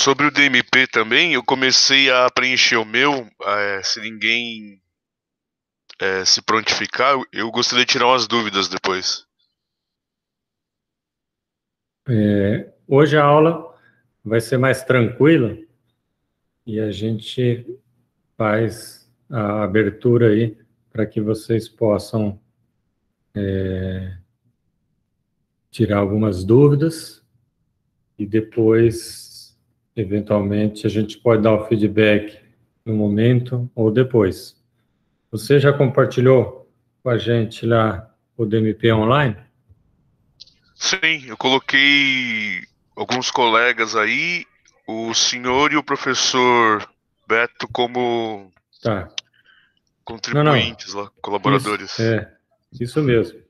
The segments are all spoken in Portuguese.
Sobre o DMP também, eu comecei a preencher o meu, se ninguém se prontificar, eu gostaria de tirar umas dúvidas depois. Hoje a aula vai ser mais tranquila e a gente faz a abertura aí para que vocês possam tirar algumas dúvidas e depois, eventualmente, a gente pode dar o feedback no momento ou depois. Você já compartilhou com a gente lá o DMP online? Sim, eu coloquei alguns colegas aí, o senhor e o professor Beto como Tá. Não. contribuintes lá, colaboradores. Isso mesmo.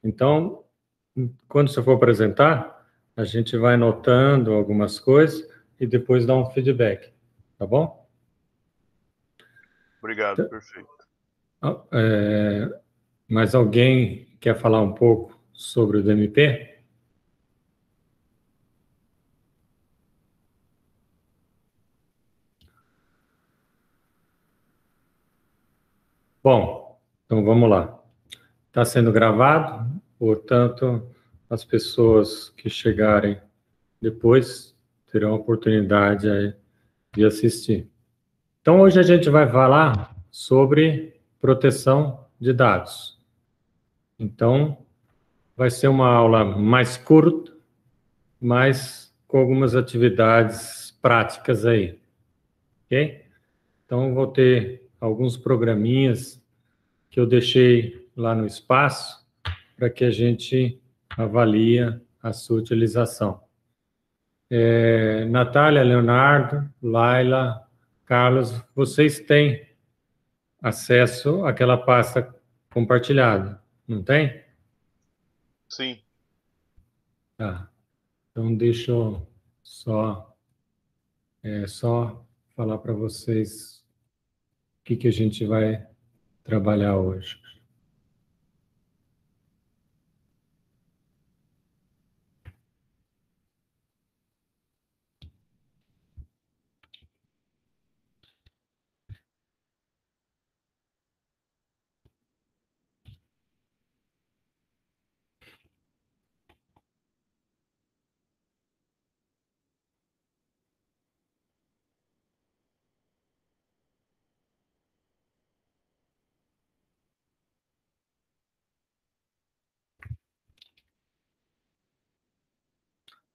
Então, quando você for apresentar, a gente vai anotando algumas coisas e depois dá um feedback, tá bom? Obrigado, perfeito. Mas alguém quer falar um pouco sobre o DMP? Bom, então vamos lá. Está sendo gravado, portanto, as pessoas que chegarem depois terão a oportunidade aí de assistir. Então, hoje a gente vai falar sobre proteção de dados. Então, vai ser uma aula mais curta, mas com algumas atividades práticas aí, ok? Então, vou ter alguns programinhas que eu deixei lá no espaço para que a gente avalie a sua utilização. Natália, Leonardo, Laila, Carlos, vocês têm acesso àquela pasta compartilhada, não tem? Sim. Tá. Então, deixa eu só falar para vocês o que a gente vai trabalhar hoje.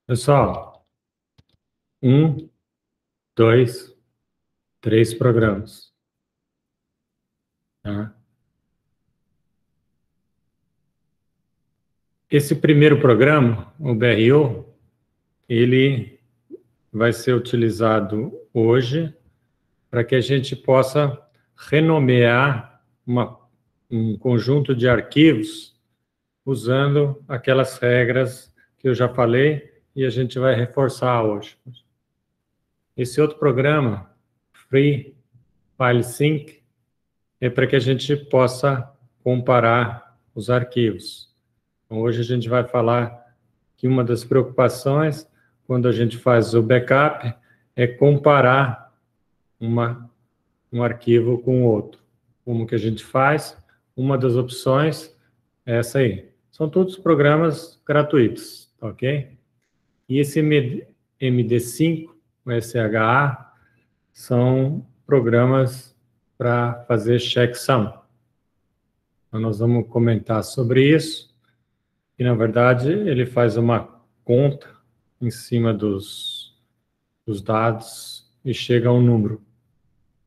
Pessoal, 2, 3 programas. Tá? Esse primeiro programa, o BRO, ele vai ser utilizado hoje para que a gente possa renomear um conjunto de arquivos usando aquelas regras que eu já falei e a gente vai reforçar hoje. Esse outro programa, Free File Sync, é para que a gente possa comparar os arquivos. Então, hoje a gente vai falar que uma das preocupações quando a gente faz o backup é comparar um arquivo com o outro. Como que a gente faz? Uma das opções é essa aí. São todos programas gratuitos, ok? E esse MD5, o SHA, são programas para fazer checksum. Então, nós vamos comentar sobre isso. E, na verdade, ele faz uma conta em cima dos dados e chega a um número.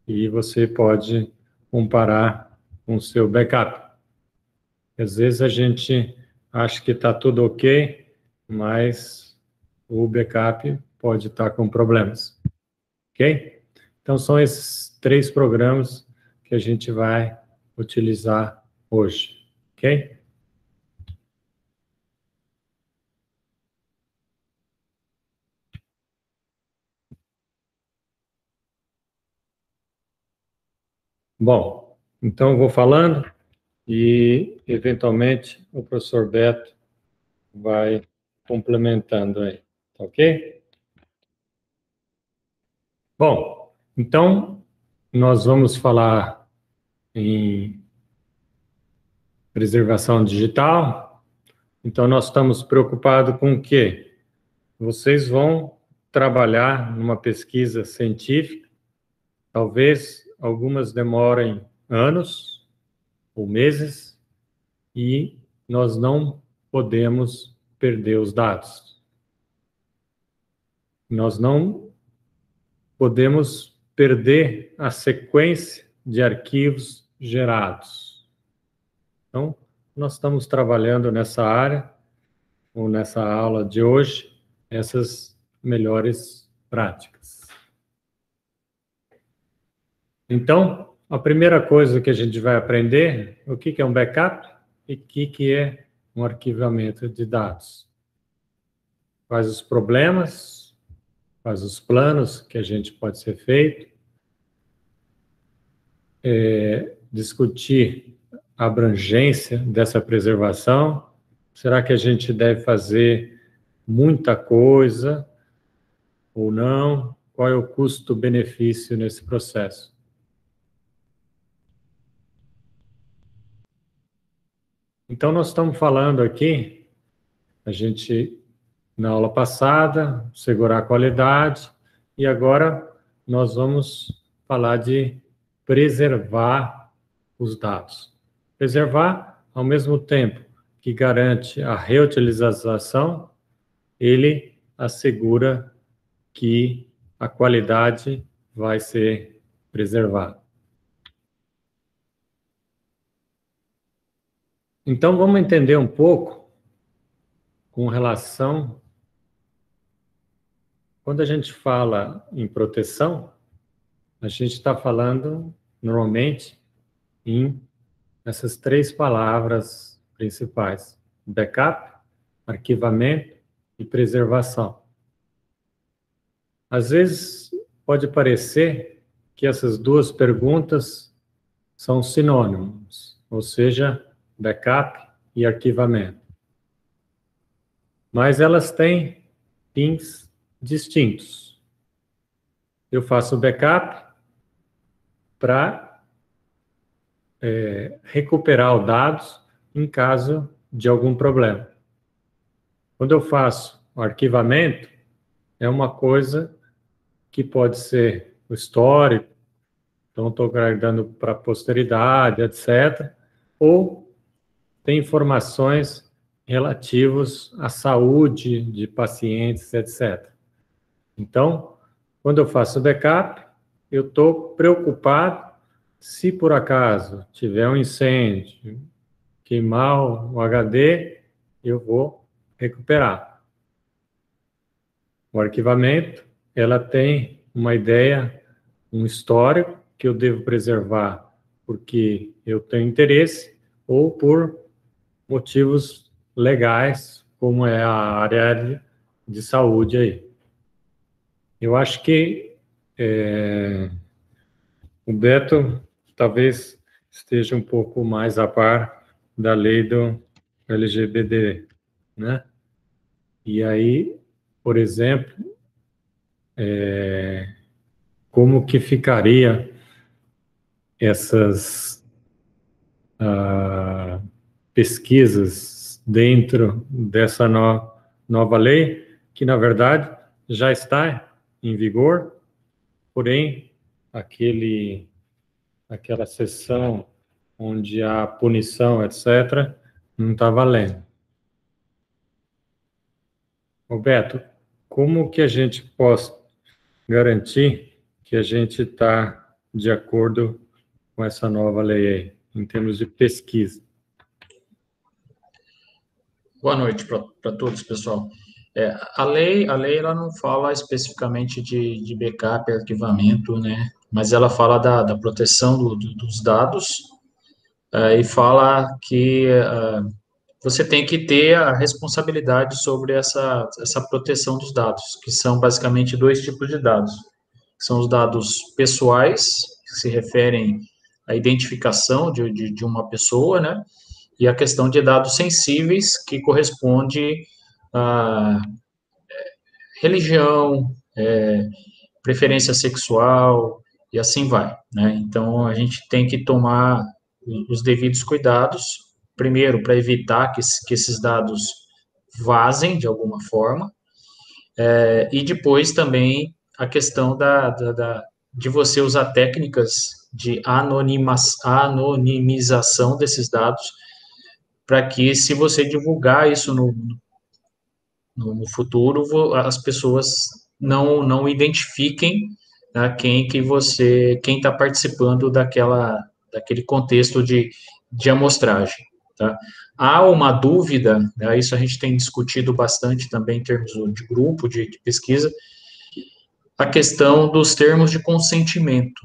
E você pode comparar com o seu backup. Às vezes a gente acha que está tudo ok, mas o backup pode estar com problemas. Ok? Então, são esses 3 programas que a gente vai utilizar hoje. Ok? Bom, então eu vou falando e, eventualmente, o professor Beto vai complementando aí. Ok? Bom, então nós vamos falar em preservação digital. Então nós estamos preocupados com o quê? Vocês vão trabalhar numa pesquisa científica, talvez algumas demorem anos ou meses, e nós não podemos perder os dados. Nós não podemos perder a sequência de arquivos gerados. Então, nós estamos trabalhando nessa área, ou nessa aula de hoje, essas melhores práticas. Então, a primeira coisa que a gente vai aprender, o que é um backup e o que é um arquivamento de dados. Quais os problemas, quais os planos que a gente pode ser feito, discutir a abrangência dessa preservação. Será que a gente deve fazer muita coisa ou não? Qual é o custo-benefício nesse processo? Então, nós estamos falando aqui, a gente, na aula passada, segurar a qualidade, e agora nós vamos falar de preservar os dados. Preservar, ao mesmo tempo que garante a reutilização, ele assegura que a qualidade vai ser preservada. Então, vamos entender um pouco com relação... Quando a gente fala em proteção, a gente está falando, normalmente, em essas três palavras principais: backup, arquivamento e preservação. Às vezes, pode parecer que essas duas perguntas são sinônimos, ou seja, backup e arquivamento. Mas elas têm fins distintos. Eu faço backup para recuperar os dados em caso de algum problema. Quando eu faço o arquivamento, é uma coisa que pode ser o histórico, então estou guardando para a posteridade, etc., ou tem informações relativas à saúde de pacientes, etc. Então, quando eu faço backup, eu estou preocupado se por acaso tiver um incêndio, queimar o HD, eu vou recuperar. O arquivamento, ela tem uma ideia, um histórico que eu devo preservar porque eu tenho interesse ou por motivos legais, como é a área de saúde aí. Eu acho que o Beto talvez esteja um pouco mais a par da lei do LGBT, né? E aí, por exemplo, como que ficaria essas pesquisas dentro dessa nova lei, que na verdade já está em vigor, porém aquela seção onde há punição, etc., não está valendo. Roberto, como que a gente pode garantir que a gente está de acordo com essa nova lei aí, em termos de pesquisa? Boa noite para todos, pessoal. A lei ela não fala especificamente de backup e arquivamento, né? Mas ela fala da proteção dos dados e fala que você tem que ter a responsabilidade sobre essa proteção dos dados, que são basicamente dois tipos de dados. São os dados pessoais, que se referem à identificação de uma pessoa, né? E a questão de dados sensíveis, que corresponde a religião, preferência sexual, e assim vai, né? Então, a gente tem que tomar os devidos cuidados, primeiro, para evitar que esses dados vazem de alguma forma, e depois também a questão de você usar técnicas de anonimização desses dados, para que, se você divulgar isso no futuro, as pessoas não identifiquem, né, quem está participando daquele contexto de amostragem, tá? Há uma dúvida, né, isso a gente tem discutido bastante também em termos de grupo, de pesquisa, a questão dos termos de consentimento,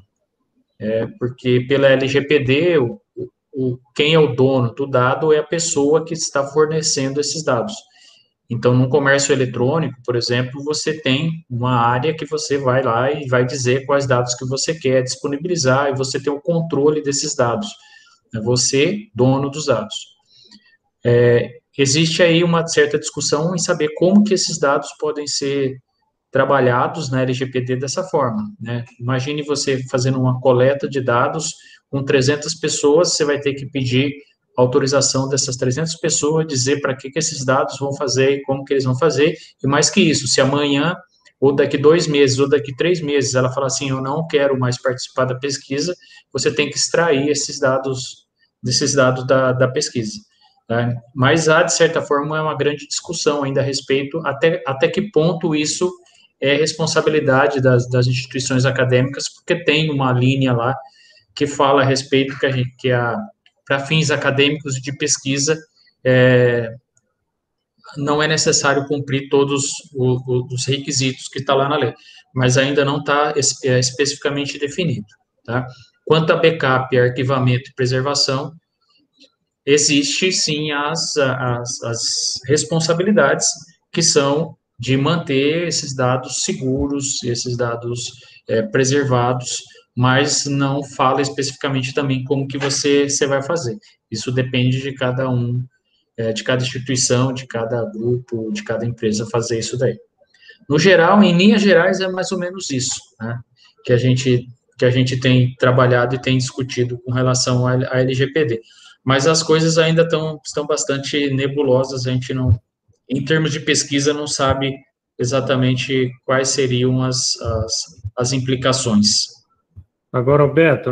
porque pela LGPD, quem é o dono do dado é a pessoa que está fornecendo esses dados. Então, no comércio eletrônico, por exemplo, você tem uma área que você vai lá e vai dizer quais dados que você quer disponibilizar, e você tem o controle desses dados. É você, dono dos dados. Existe aí uma certa discussão em saber como que esses dados podem ser trabalhados na LGPD dessa forma, né? Imagine você fazendo uma coleta de dados com 300 pessoas, você vai ter que pedir autorização dessas 300 pessoas, dizer para que esses dados vão fazer e como que eles vão fazer, e mais que isso, se amanhã, ou daqui 2 meses, ou daqui 3 meses, ela falar assim, eu não quero mais participar da pesquisa, você tem que extrair desses dados da pesquisa. Né? Mas há, de certa forma, uma grande discussão ainda a respeito, até que ponto isso é responsabilidade das instituições acadêmicas, porque tem uma linha lá que fala a respeito para fins acadêmicos de pesquisa, não é necessário cumprir todos os requisitos que está lá na lei, mas ainda não está especificamente definido, tá? Quanto a backup, arquivamento e preservação, existe sim as responsabilidades que são de manter esses dados seguros, esses dados preservados, mas não fala especificamente também como que você vai fazer. Isso depende de cada um, de cada instituição, de cada grupo, de cada empresa fazer isso daí. No geral, em linhas gerais, é mais ou menos isso, né, que a gente tem trabalhado e tem discutido com relação à LGPD. Mas as coisas ainda estão bastante nebulosas, a gente não, em termos de pesquisa, não sabe exatamente quais seriam as implicações. Agora, Alberto,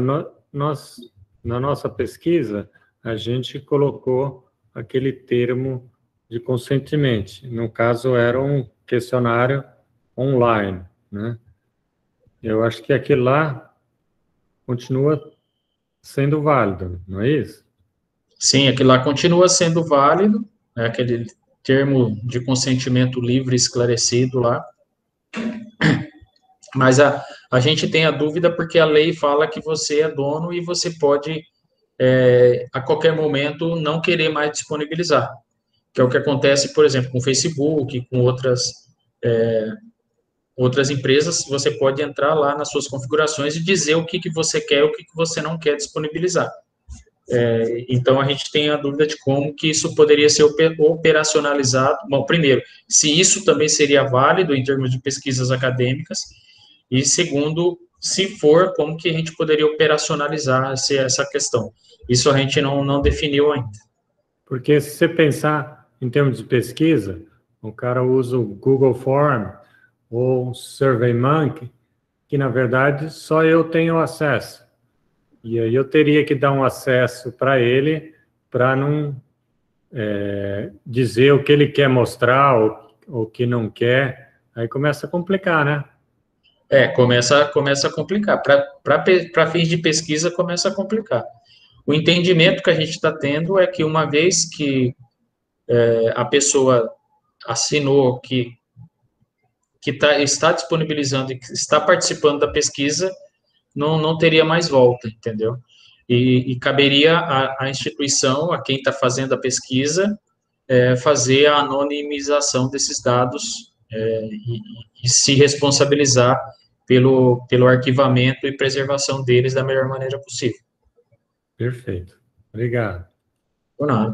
nós, na nossa pesquisa, a gente colocou aquele termo de consentimento. No caso, era um questionário online, né? Eu acho que aquilo lá continua sendo válido, não é isso? Sim, aquilo lá continua sendo válido, né, aquele termo de consentimento livre e esclarecido lá, mas a gente tem a dúvida porque a lei fala que você é dono e você pode, a qualquer momento, não querer mais disponibilizar, que é o que acontece, por exemplo, com o Facebook, com outras empresas. Você pode entrar lá nas suas configurações e dizer o que você quer e o que você não quer disponibilizar. Então, a gente tem a dúvida de como que isso poderia ser operacionalizado. Bom, primeiro, se isso também seria válido em termos de pesquisas acadêmicas, e segundo, se for, como que a gente poderia operacionalizar essa questão. Isso a gente não definiu ainda. Porque se você pensar em termos de pesquisa, o cara usa o Google Form ou o SurveyMonkey, que na verdade só eu tenho acesso. E aí eu teria que dar um acesso para ele para não dizer o que ele quer mostrar ou o que não quer. Aí começa a complicar, né? Começa a complicar. Para fins de pesquisa, começa a complicar. O entendimento que a gente está tendo é que, uma vez que a pessoa assinou está disponibilizando e que está participando da pesquisa, não teria mais volta, entendeu? E caberia à instituição, a quem está fazendo a pesquisa, fazer a anonimização desses dados, e se responsabilizar pelo arquivamento e preservação deles da melhor maneira possível. Perfeito. Obrigado. Por nada.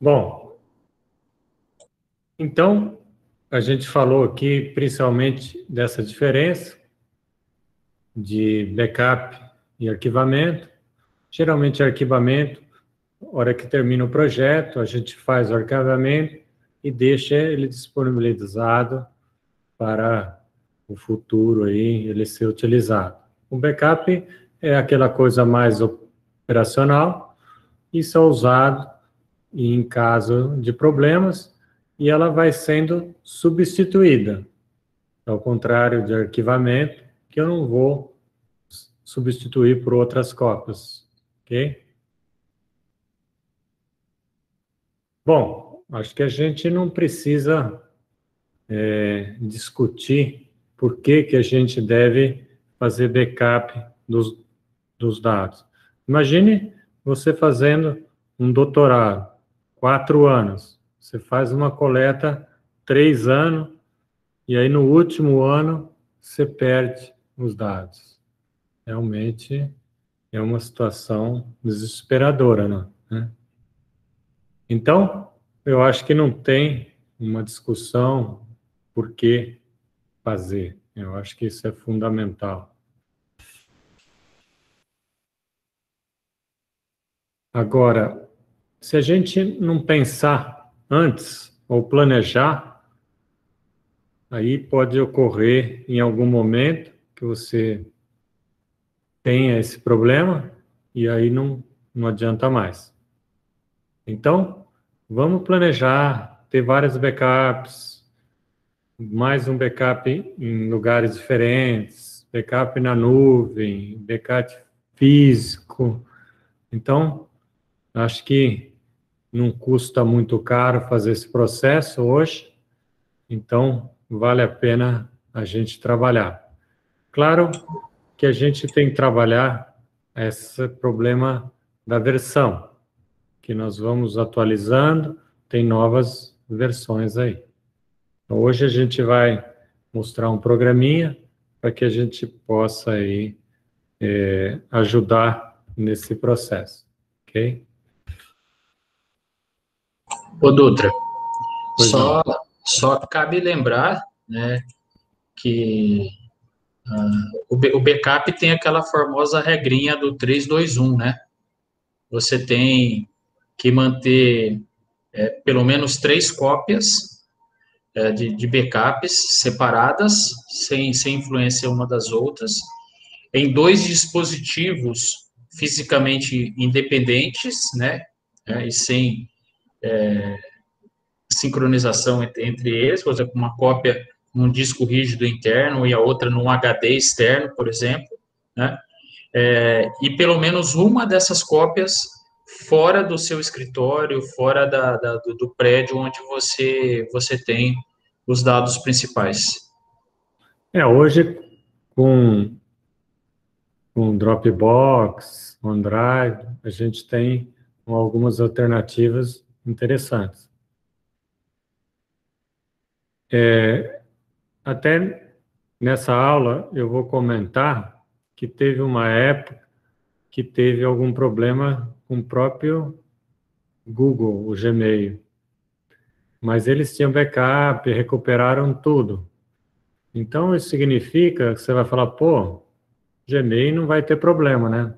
Bom, então, a gente falou aqui principalmente dessa diferença de backup e arquivamento. Geralmente, arquivamento, na hora que termina o projeto, a gente faz o arquivamento e deixa ele disponibilizado para o futuro aí, ele ser utilizado. O backup é aquela coisa mais operacional e só usado em caso de problemas e ela vai sendo substituída. Ao contrário de arquivamento, que eu não vou substituir por outras cópias, ok? Bom, acho que a gente não precisa discutir por que que a gente deve fazer backup dos dados. Imagine você fazendo um doutorado, 4 anos. Você faz uma coleta 3 anos e aí no último ano você perde os dados. Realmente é uma situação desesperadora, né? Então, eu acho que não tem uma discussão por que fazer. Eu acho que isso é fundamental. Agora, se a gente não pensar antes ou planejar, aí pode ocorrer em algum momento que você tenha esse problema e aí não adianta mais. Então, vamos planejar, ter vários backups, mais um backup em lugares diferentes, backup na nuvem, backup físico. Então, acho que não custa muito caro fazer esse processo hoje, então vale a pena a gente trabalhar. Claro que a gente tem que trabalhar esse problema da versão, que nós vamos atualizando, tem novas versões aí. Então, hoje a gente vai mostrar um programinha para que a gente possa aí, ajudar nesse processo, ok? Ô, Dutra, Pois não. só cabe lembrar, né, que o backup tem aquela famosa regrinha do 3-2-1, né? Você tem que manter pelo menos 3 cópias de backups separadas, sem influência uma das outras, em 2 dispositivos fisicamente independentes, né? E sem sincronização entre eles, por exemplo, uma cópia num disco rígido interno e a outra num HD externo, por exemplo, né? E pelo menos uma dessas cópias fora do seu escritório, fora do prédio onde você tem os dados principais. Hoje, com Dropbox, OneDrive, a gente tem algumas alternativas interessantes. Até nessa aula eu vou comentar que teve uma época que teve algum problema com o próprio Google, o Gmail. Mas eles tinham backup, recuperaram tudo. Então, isso significa que você vai falar, pô, Gmail não vai ter problema, né?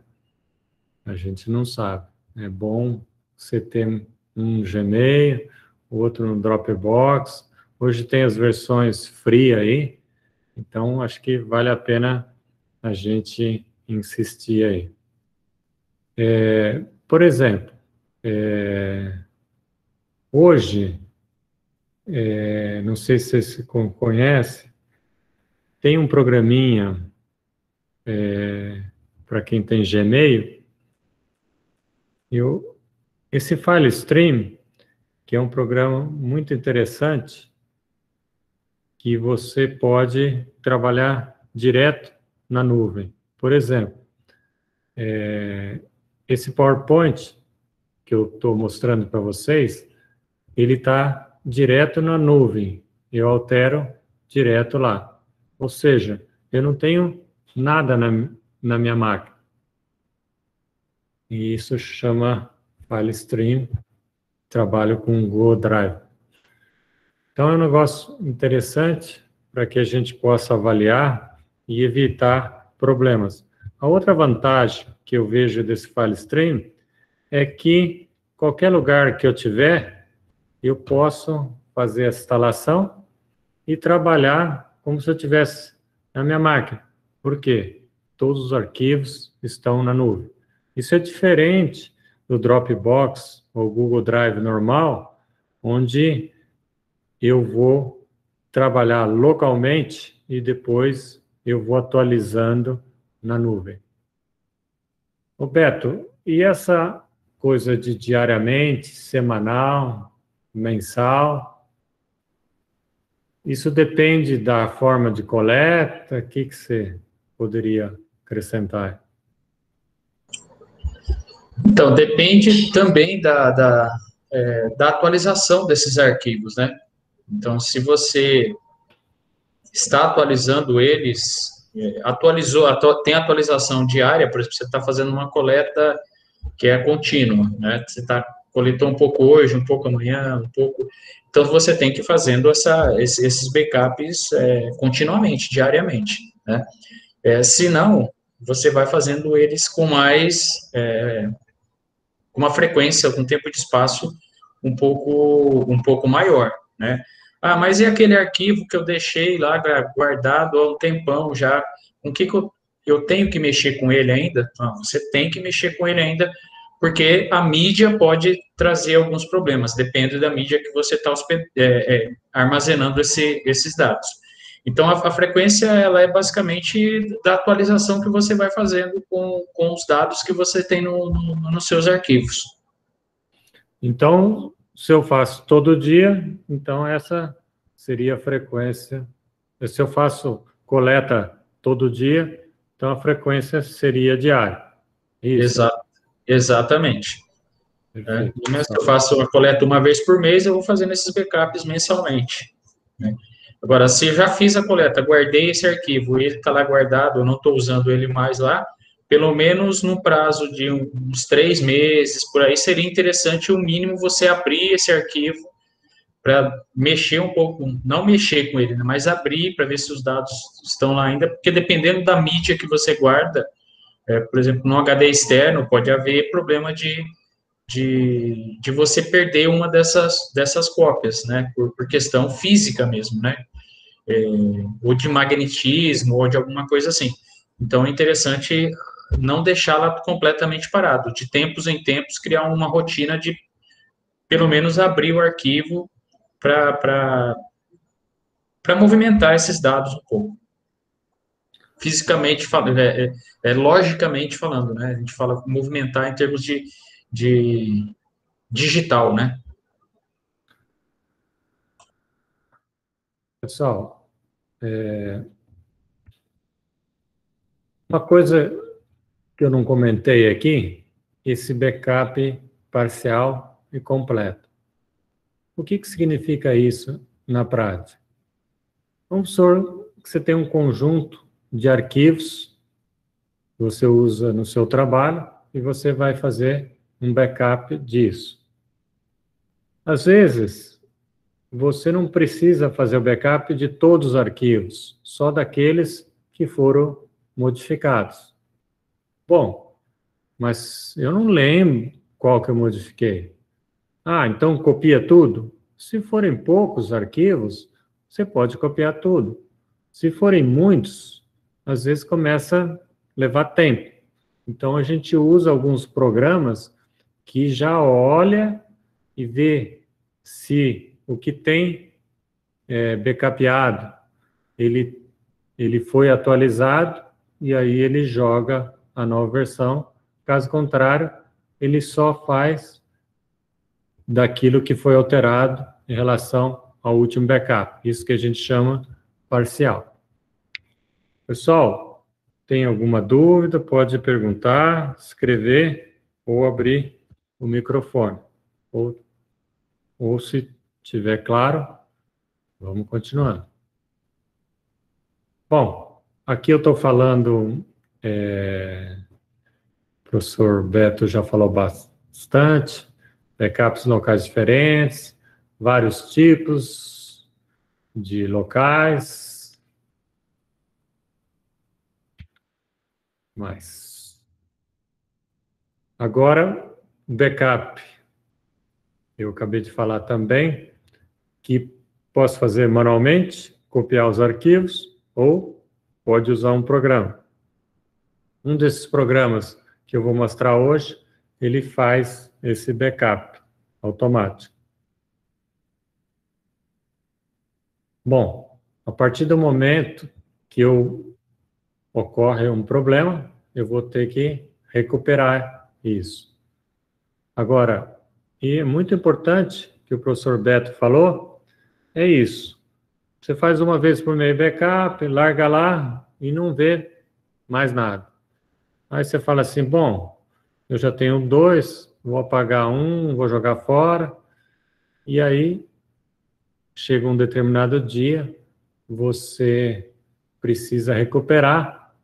A gente não sabe. É bom você ter um Gmail, outro no Dropbox. Hoje tem as versões free aí, então acho que vale a pena a gente insistir aí. Por exemplo, hoje, não sei se você conhece, tem um programinha para quem tem Gmail. Esse FileStream, que é um programa muito interessante, que você pode trabalhar direto na nuvem. Por exemplo, esse PowerPoint que eu estou mostrando para vocês, ele está direto na nuvem. Eu altero direto lá. Ou seja, eu não tenho nada na minha máquina. E isso chama FileStream. Trabalho com Google Drive. Então, é um negócio interessante para que a gente possa avaliar e evitar problemas. A outra vantagem que eu vejo desse FileStream é que qualquer lugar que eu tiver, eu posso fazer a instalação e trabalhar como se eu estivesse na minha máquina. Por quê? Todos os arquivos estão na nuvem. Isso é diferente do Dropbox ou Google Drive normal, onde eu vou trabalhar localmente e depois eu vou atualizando na nuvem. Ô Beto, e essa coisa de diariamente, semanal, mensal, isso depende da forma de coleta? O que você poderia acrescentar? Então, depende também da atualização desses arquivos, né? Então, se você está atualizando eles, tem atualização diária, por exemplo, você está fazendo uma coleta que é contínua, né? Você coletou um pouco hoje, um pouco amanhã, um pouco. Então, você tem que ir fazendo esses backups continuamente, diariamente, né? Se não, você vai fazendo eles com uma frequência, com um tempo de espaço um pouco maior, né? Ah, mas e aquele arquivo que eu deixei lá guardado há um tempão já? Com que eu tenho que mexer com ele ainda? Não, você tem que mexer com ele ainda, porque a mídia pode trazer alguns problemas, depende da mídia que você está armazenando esses dados. Então, a frequência, ela é basicamente da atualização que você vai fazendo com os dados que você tem nos seus arquivos. Então, se eu faço todo dia, então essa seria a frequência. Se eu faço coleta todo dia, então a frequência seria diária. Isso. Exatamente. Se eu faço a coleta uma vez por mês, eu vou fazendo esses backups mensalmente, né? Agora, se eu já fiz a coleta, guardei esse arquivo, ele está lá guardado, eu não estou usando ele mais lá, pelo menos no prazo de uns 3 meses, por aí, seria interessante, o mínimo, você abrir esse arquivo para mexer um pouco, não mexer com ele, né, mas abrir para ver se os dados estão lá ainda, porque dependendo da mídia que você guarda, por exemplo, no HD externo, pode haver problema de você perder uma dessas cópias, né, por questão física mesmo, né, ou de magnetismo, ou de alguma coisa assim. Então, é interessante não deixá-la completamente parado, de tempos em tempos, criar uma rotina de, pelo menos, abrir o arquivo para movimentar esses dados um pouco. Fisicamente falando, logicamente falando, né, a gente fala movimentar em termos de digital, né? Pessoal, uma coisa que eu não comentei aqui, esse backup parcial e completo. O que significa isso na prática? Vamos supor que você tem um conjunto de arquivos que você usa no seu trabalho e você vai fazer um backup disso. Às vezes, você não precisa fazer o backup de todos os arquivos, só daqueles que foram modificados. Bom, mas eu não lembro qual que eu modifiquei. Ah, então copia tudo? Se forem poucos arquivos, você pode copiar tudo. Se forem muitos, às vezes começa a levar tempo. Então a gente usa alguns programas que já olha e vê se o que tem backupeado, ele foi atualizado e aí ele joga a nova versão. Caso contrário, ele só faz daquilo que foi alterado em relação ao último backup. Isso que a gente chama parcial. Pessoal, tem alguma dúvida? Pode perguntar, escrever ou abrir o microfone. Ou se tiver claro, vamos continuando. Bom, aqui eu estou falando, o professor Beto já falou bastante, backups locais diferentes, vários tipos, de locais. Mais. Agora, backup. Eu acabei de falar também que posso fazer manualmente, copiar os arquivos, ou pode usar um programa. Um desses programas que eu vou mostrar hoje, ele faz esse backup automático. Bom, a partir do momento que ocorre um problema, eu vou ter que recuperar isso. Agora, e é muito importante que o professor Beto falou, é isso. Você faz uma vez por mês backup, larga lá e não vê mais nada. Aí você fala assim, bom, eu já tenho 2, vou apagar um, vou jogar fora. E aí, chega um determinado dia, você precisa recuperar,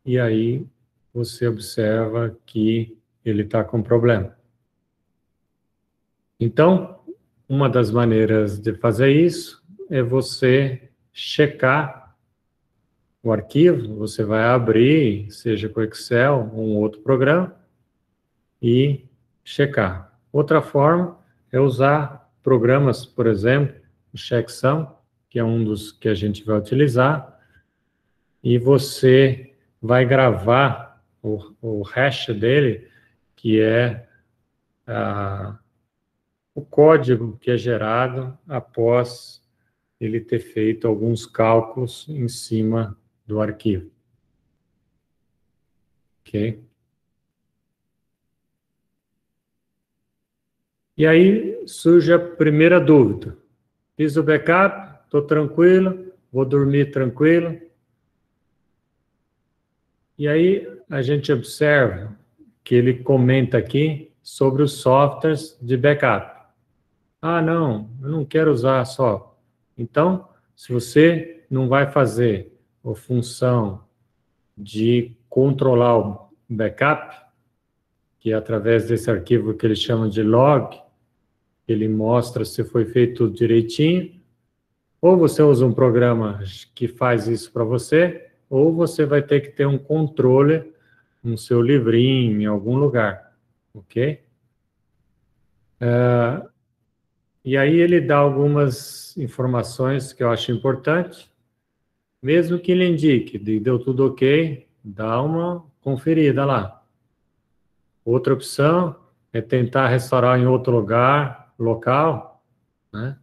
e aí você observa que ele está com problema. Então, uma das maneiras de fazer isso é você checar o arquivo, você vai abrir, seja com Excel ou um outro programa, e checar. Outra forma é usar programas, por exemplo, o Checksum, que é um dos que a gente vai utilizar, e você vai gravar o hash dele, que é o código que é gerado após ele ter feito alguns cálculos em cima do arquivo. Ok? E aí surge a primeira dúvida. Fiz o backup, estou tranquilo, vou dormir tranquilo. E aí a gente observa que ele comenta aqui sobre os softwares de backup. Ah, não, eu não quero usar só. Então, se você não vai fazer a função de controlar o backup, que é através desse arquivo que ele chama de log, ele mostra se foi feito tudo direitinho, ou você usa um programa que faz isso para você, ou você vai ter que ter um controle no seu livrinho, em algum lugar, ok? E aí ele dá algumas informações que eu acho importante, mesmo que ele indique, deu tudo ok, dá uma conferida lá. Outra opção é tentar restaurar em outro lugar, local, né?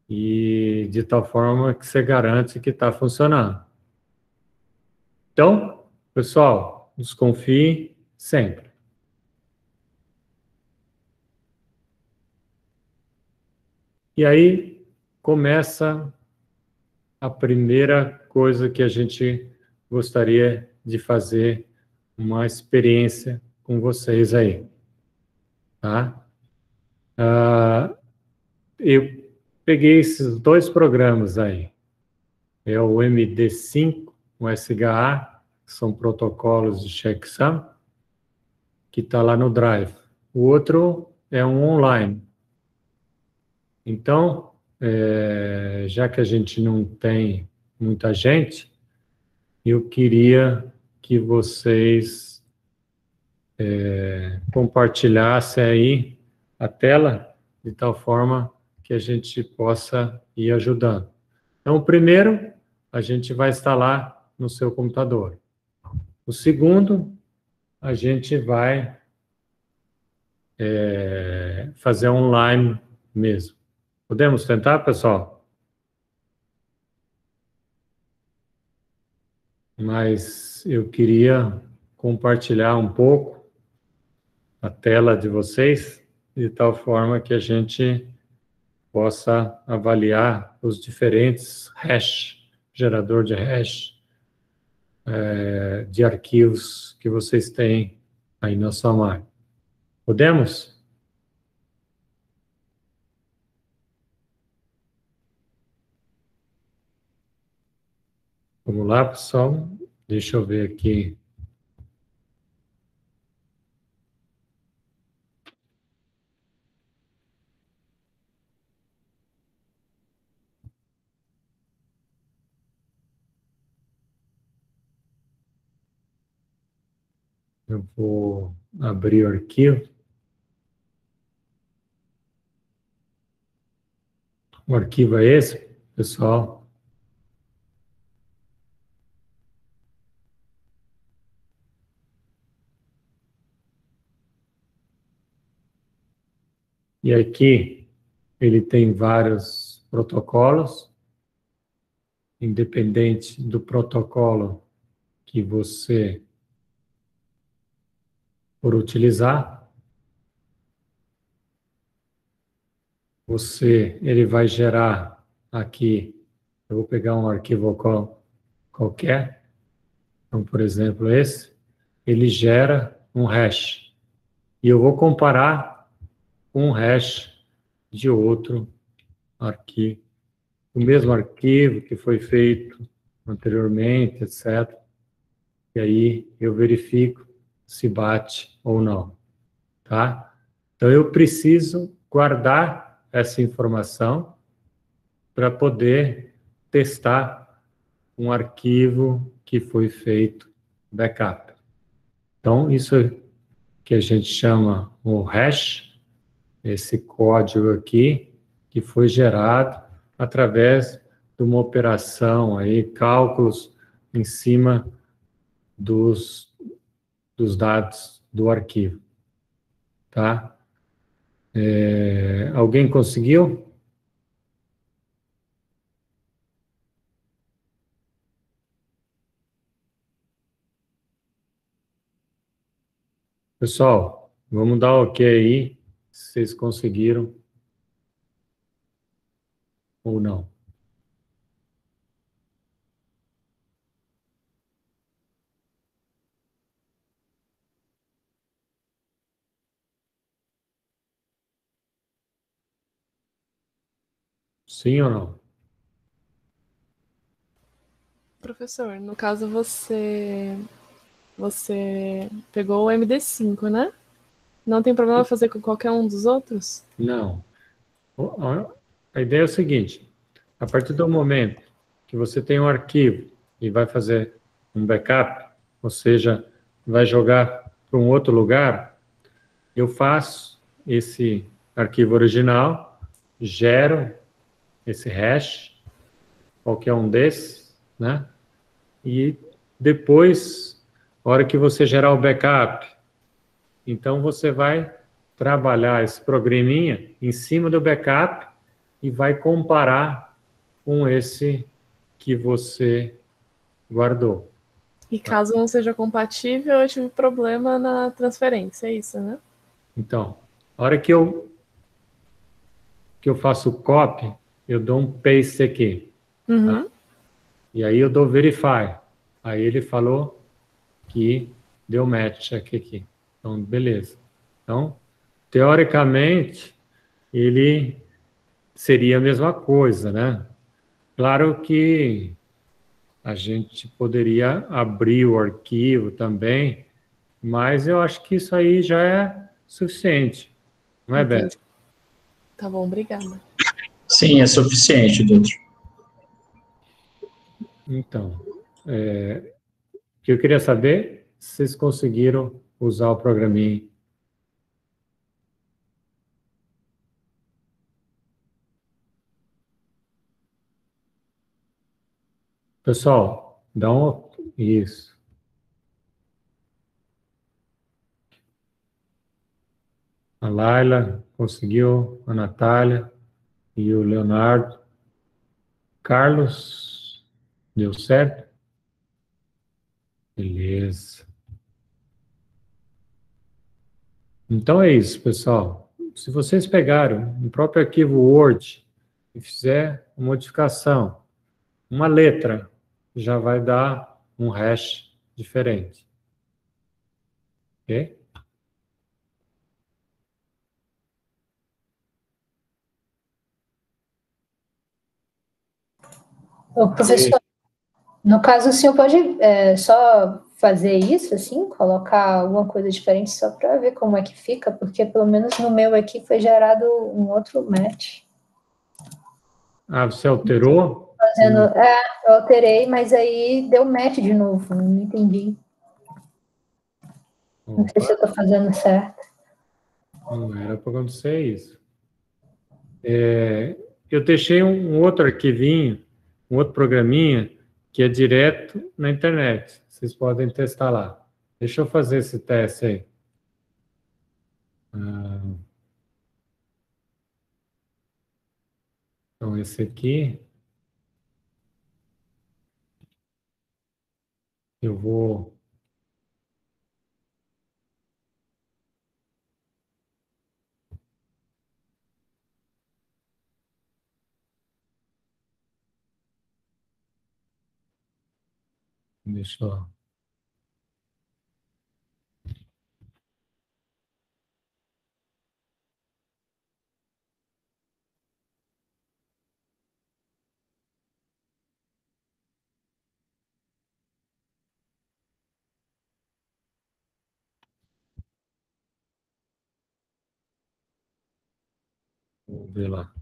E de tal forma que você garante que está funcionando. Então, pessoal, desconfie sempre. E aí começa a primeira coisa que a gente gostaria de fazer uma experiência com vocês aí, tá? Eu peguei esses 2 programas aí, é o MD5, o SHA, que são protocolos de checksum, que está lá no Drive. O outro é um online. Então, já que a gente não tem muita gente, eu queria que vocês compartilhassem aí a tela, de tal forma que a gente possa ir ajudando. Então, o primeiro, a gente vai instalar no seu computador. O segundo, a gente vai fazer online mesmo. Podemos tentar, pessoal? Mas eu queria compartilhar um pouco a tela de vocês, de tal forma que a gente possa avaliar os diferentes hash, gerador de hash, de arquivos que vocês têm aí na sua máquina. Podemos? Vamos lá, pessoal. Deixa eu ver aqui. Eu vou abrir o arquivo. O arquivo é esse, pessoal. E aqui ele tem vários protocolos, independente do protocolo que você for utilizar. Ele vai gerar aqui, eu vou pegar um arquivo qualquer, então, por exemplo, esse, ele gera um hash. E eu vou comparar com um hash de outro arquivo, o mesmo arquivo que foi feito anteriormente, etc. E aí eu verifico se bate ou não, tá? Então eu preciso guardar essa informação para poder testar um arquivo que foi feito backup. Então isso que a gente chama o hash, esse código aqui, que foi gerado através de uma operação aí, cálculos em cima dos dados do arquivo, tá? Alguém conseguiu? Pessoal, vamos dar ok aí, se vocês conseguiram ou não. Sim ou não? Professor, no caso você pegou o MD5, né? Não tem problema fazer com qualquer um dos outros? Não. A ideia é o seguinte, a partir do momento que você tem um arquivo e vai fazer um backup, ou seja, vai jogar para um outro lugar, eu faço esse arquivo original, gero esse hash, qualquer um desses, né? E depois, na hora que você gerar o backup, então você vai trabalhar esse programinha em cima do backup e vai comparar com esse que você guardou. E caso não seja compatível, eu tive problema na transferência, é isso, né? Então, a hora que eu faço o copy, eu dou um paste aqui. Uhum. Tá? E aí eu dou verify. Aí ele falou que deu match aqui. Então, beleza. Então, teoricamente, ele seria a mesma coisa, né? Claro que a gente poderia abrir o arquivo também, mas eu acho que isso aí já é suficiente. Não é, Entendi. Beto? Tá bom, obrigada. Sim, é suficiente, doutor. Então, o que eu queria saber se vocês conseguiram usar o programinha. Pessoal, dá um... Isso. A Laila conseguiu, a Natália e o Leonardo. Carlos, deu certo? Beleza. Então é isso, pessoal. Se vocês pegaram o próprio arquivo Word e fizer uma modificação, uma letra já vai dar um hash diferente. Ok? Ô, professor, no caso, o senhor pode só fazer isso, assim, colocar alguma coisa diferente só para ver como é que fica, porque pelo menos no meu aqui foi gerado um outro match. Ah, você alterou? Eu alterei, mas aí deu match de novo, não entendi. Não sei se eu estou fazendo certo. Não era para acontecer isso. Eu deixei um outro arquivinho, um outro programinha, que é direto na internet. Vocês podem testar lá. Deixa eu fazer esse teste aí. Então, esse aqui, eu vou... Deixa eu... Vou ver lá.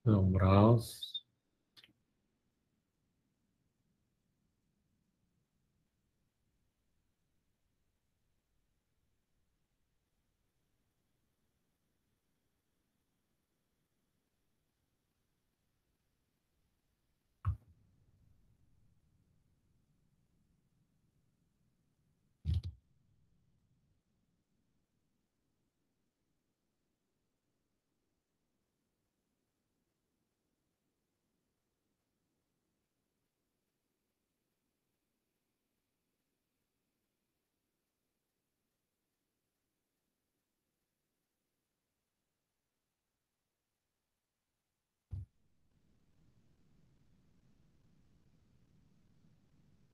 Não, browse.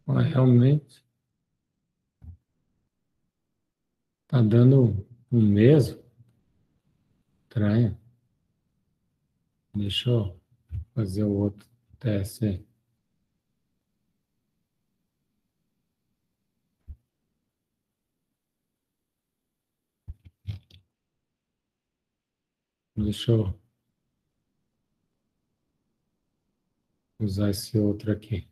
Mas realmente está dando um mês. Estranho. Deixa eu fazer o outro teste aí. Deixa eu usar esse outro aqui.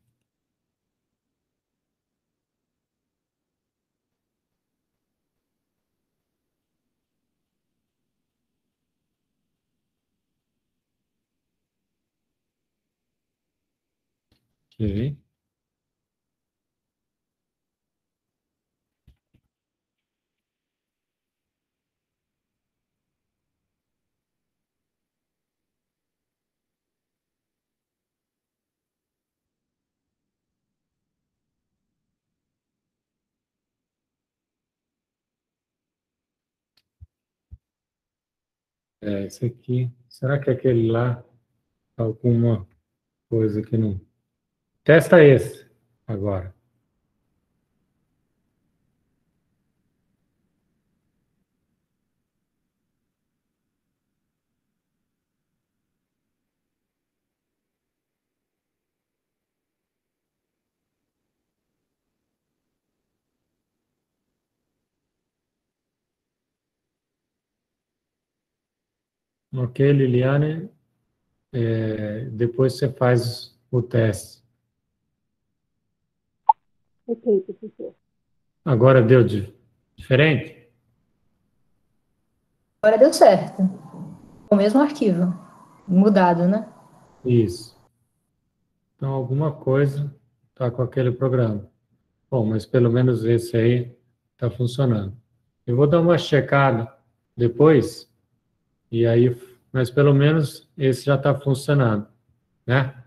Ok. Esse aqui. Será que aquele lá, alguma coisa que não... Testa esse agora. Ok, Liliane. Depois você faz o teste. Ok, professor. Agora deu diferente? Agora deu certo. O mesmo arquivo. Mudado, né? Isso. Então, alguma coisa está com aquele programa. Bom, mas pelo menos esse aí está funcionando. Eu vou dar uma checada depois, e aí, mas pelo menos esse já está funcionando, né?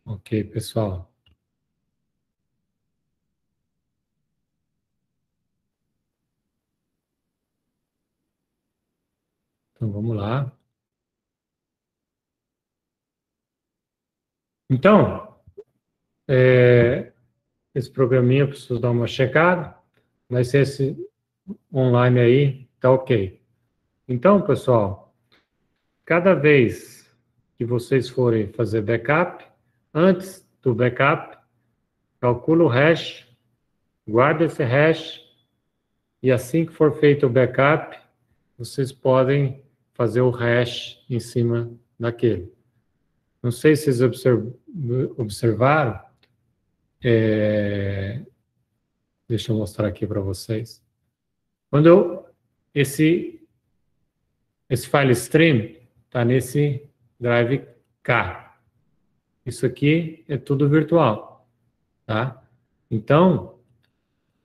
Ok, pessoal. Então, vamos lá. Então, esse programinha eu preciso dar uma checada, mas esse online aí tá ok. Então, pessoal, cada vez que vocês forem fazer backup, antes do backup, calcula o hash, guarda esse hash, e assim que for feito o backup, vocês podem fazer o hash em cima daquele. Não sei se vocês observaram, Deixa eu mostrar aqui para vocês. Quando esse file stream está nesse drive K. Isso aqui é tudo virtual, tá? Então,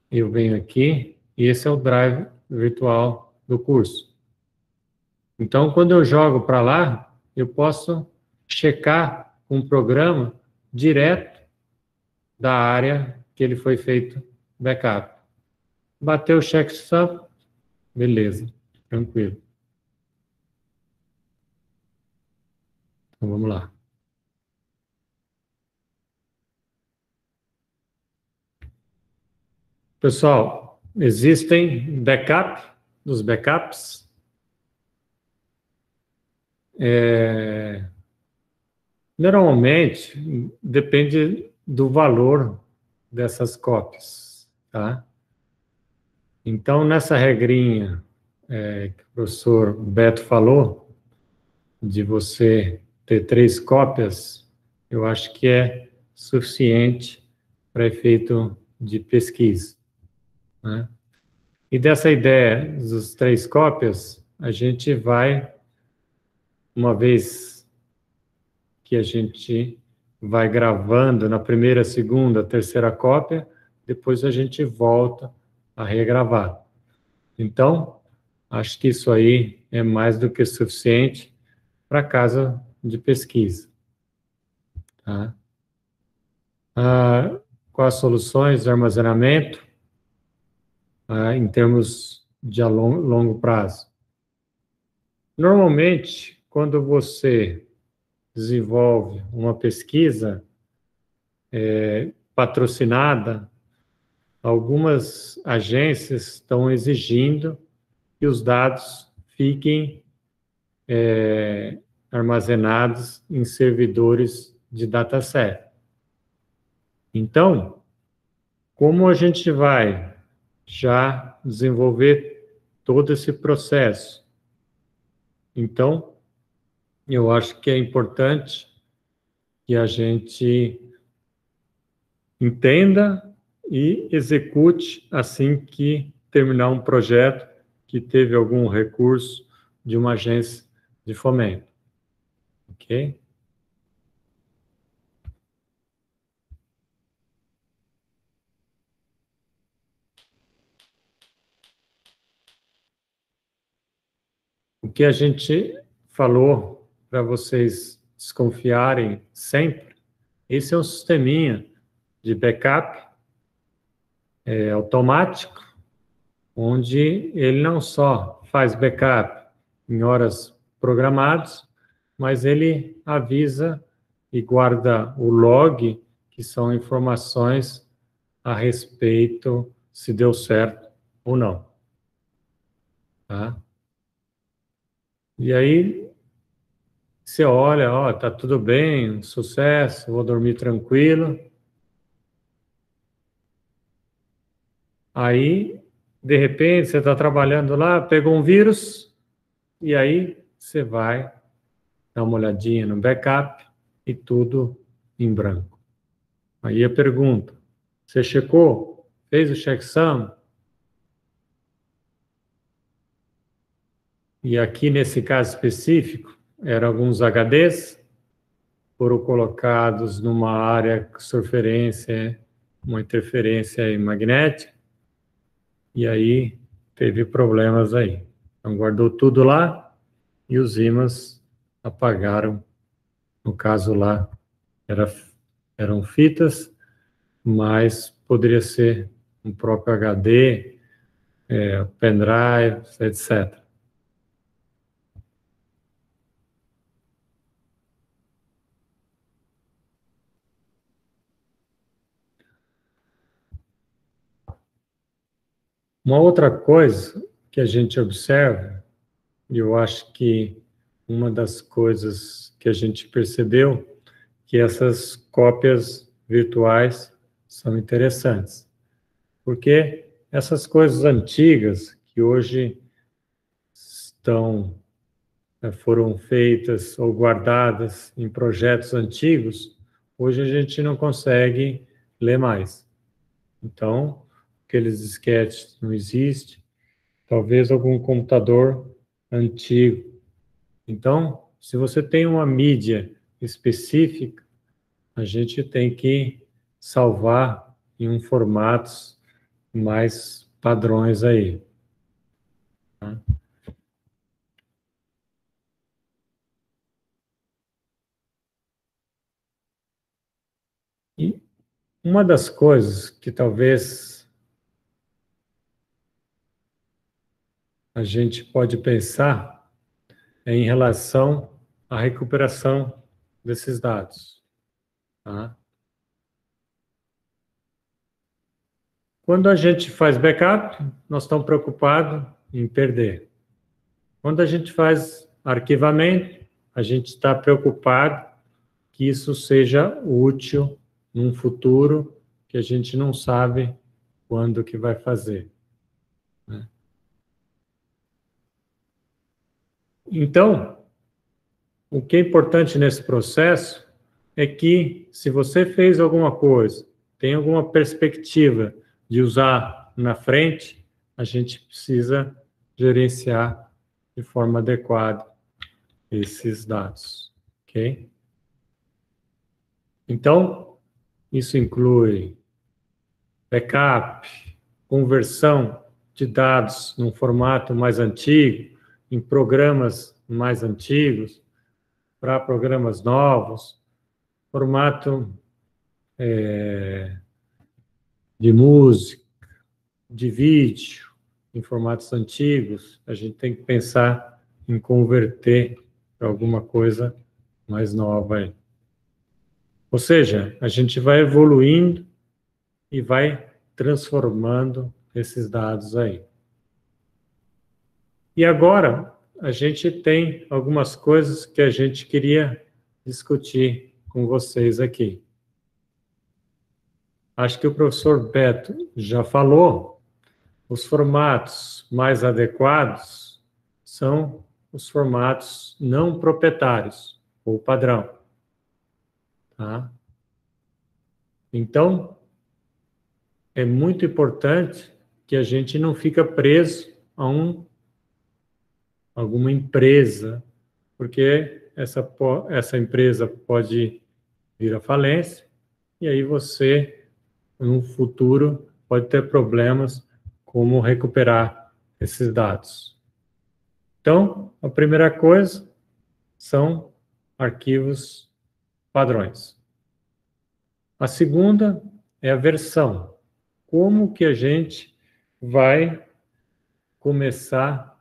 eu venho aqui e esse é o drive virtual do curso. Então, quando eu jogo para lá, eu posso checar um programa direto da área que ele foi feito backup. Bateu o checksum, beleza, tranquilo. Então, vamos lá. Pessoal, existem dos backups. Normalmente, depende do valor dessas cópias, tá? Então, nessa regrinha que o professor Beto falou, de você ter 3 cópias, eu acho que é suficiente para efeito de pesquisa, né? E dessa ideia dos 3 cópias, a gente vai, uma vez que a gente vai gravando na primeira, segunda, terceira cópia, depois a gente volta a regravar. Então, acho que isso aí é mais do que suficiente para casa de pesquisa. Tá? Quais as soluções de armazenamento em termos de longo prazo? Normalmente, quando você desenvolve uma pesquisa patrocinada, algumas agências estão exigindo que os dados fiquem armazenados em servidores de dataset. Então, como a gente vai já desenvolver todo esse processo? Então, eu acho que é importante que a gente entenda e execute assim que terminar um projeto que teve algum recurso de uma agência de fomento. Ok? O que a gente falou para vocês desconfiarem sempre, esse é um sisteminha de backup automático, onde ele não só faz backup em horas programadas, mas ele avisa e guarda o log, que são informações a respeito se deu certo ou não. Tá? E aí, você olha, ó, tá tudo bem, sucesso, vou dormir tranquilo. Aí, de repente, você está trabalhando lá, pegou um vírus, e aí você vai dar uma olhadinha no backup e tudo em branco. Aí a pergunta, você checou? Fez o checksum? E aqui, nesse caso específico, eram alguns HDs, foram colocados numa área com uma interferência magnética, e aí teve problemas aí. Então, guardou tudo lá e os ímãs apagaram. No caso lá, eram fitas, mas poderia ser um próprio HD, pendrive, etc. Uma outra coisa que a gente observa, e eu acho que uma das coisas que a gente percebeu, que essas cópias virtuais são interessantes. Porque essas coisas antigas que hoje foram feitas ou guardadas em projetos antigos, hoje a gente não consegue ler mais. Então, aqueles disquetes não existem, talvez algum computador antigo. Então, se você tem uma mídia específica, a gente tem que salvar em um formatos mais padrões aí. Tá? E uma das coisas que talvez a gente pode pensar é em relação à recuperação desses dados. Tá? Quando a gente faz backup, nós estamos preocupados em perder. Quando a gente faz arquivamento, a gente está preocupado que isso seja útil num futuro que a gente não sabe quando que vai fazer. Né? Então, o que é importante nesse processo é que, se você fez alguma coisa, tem alguma perspectiva de usar na frente, a gente precisa gerenciar de forma adequada esses dados, ok? Então, isso inclui backup, conversão de dados num formato mais antigo, em programas mais antigos, para programas novos, formato de música, de vídeo, em formatos antigos, a gente tem que pensar em converter para alguma coisa mais nova aí. Ou seja, a gente vai evoluindo e vai transformando esses dados aí. E agora, a gente tem algumas coisas que a gente queria discutir com vocês aqui. Acho que o professor Beto já falou, os formatos mais adequados são os formatos não proprietários, ou padrão. Tá? Então, é muito importante que a gente não fica preso a alguma empresa, porque essa empresa pode vir à falência, e aí você, no futuro, pode ter problemas como recuperar esses dados. Então, a primeira coisa são arquivos padrões. A segunda é a versão. Como que a gente vai começar a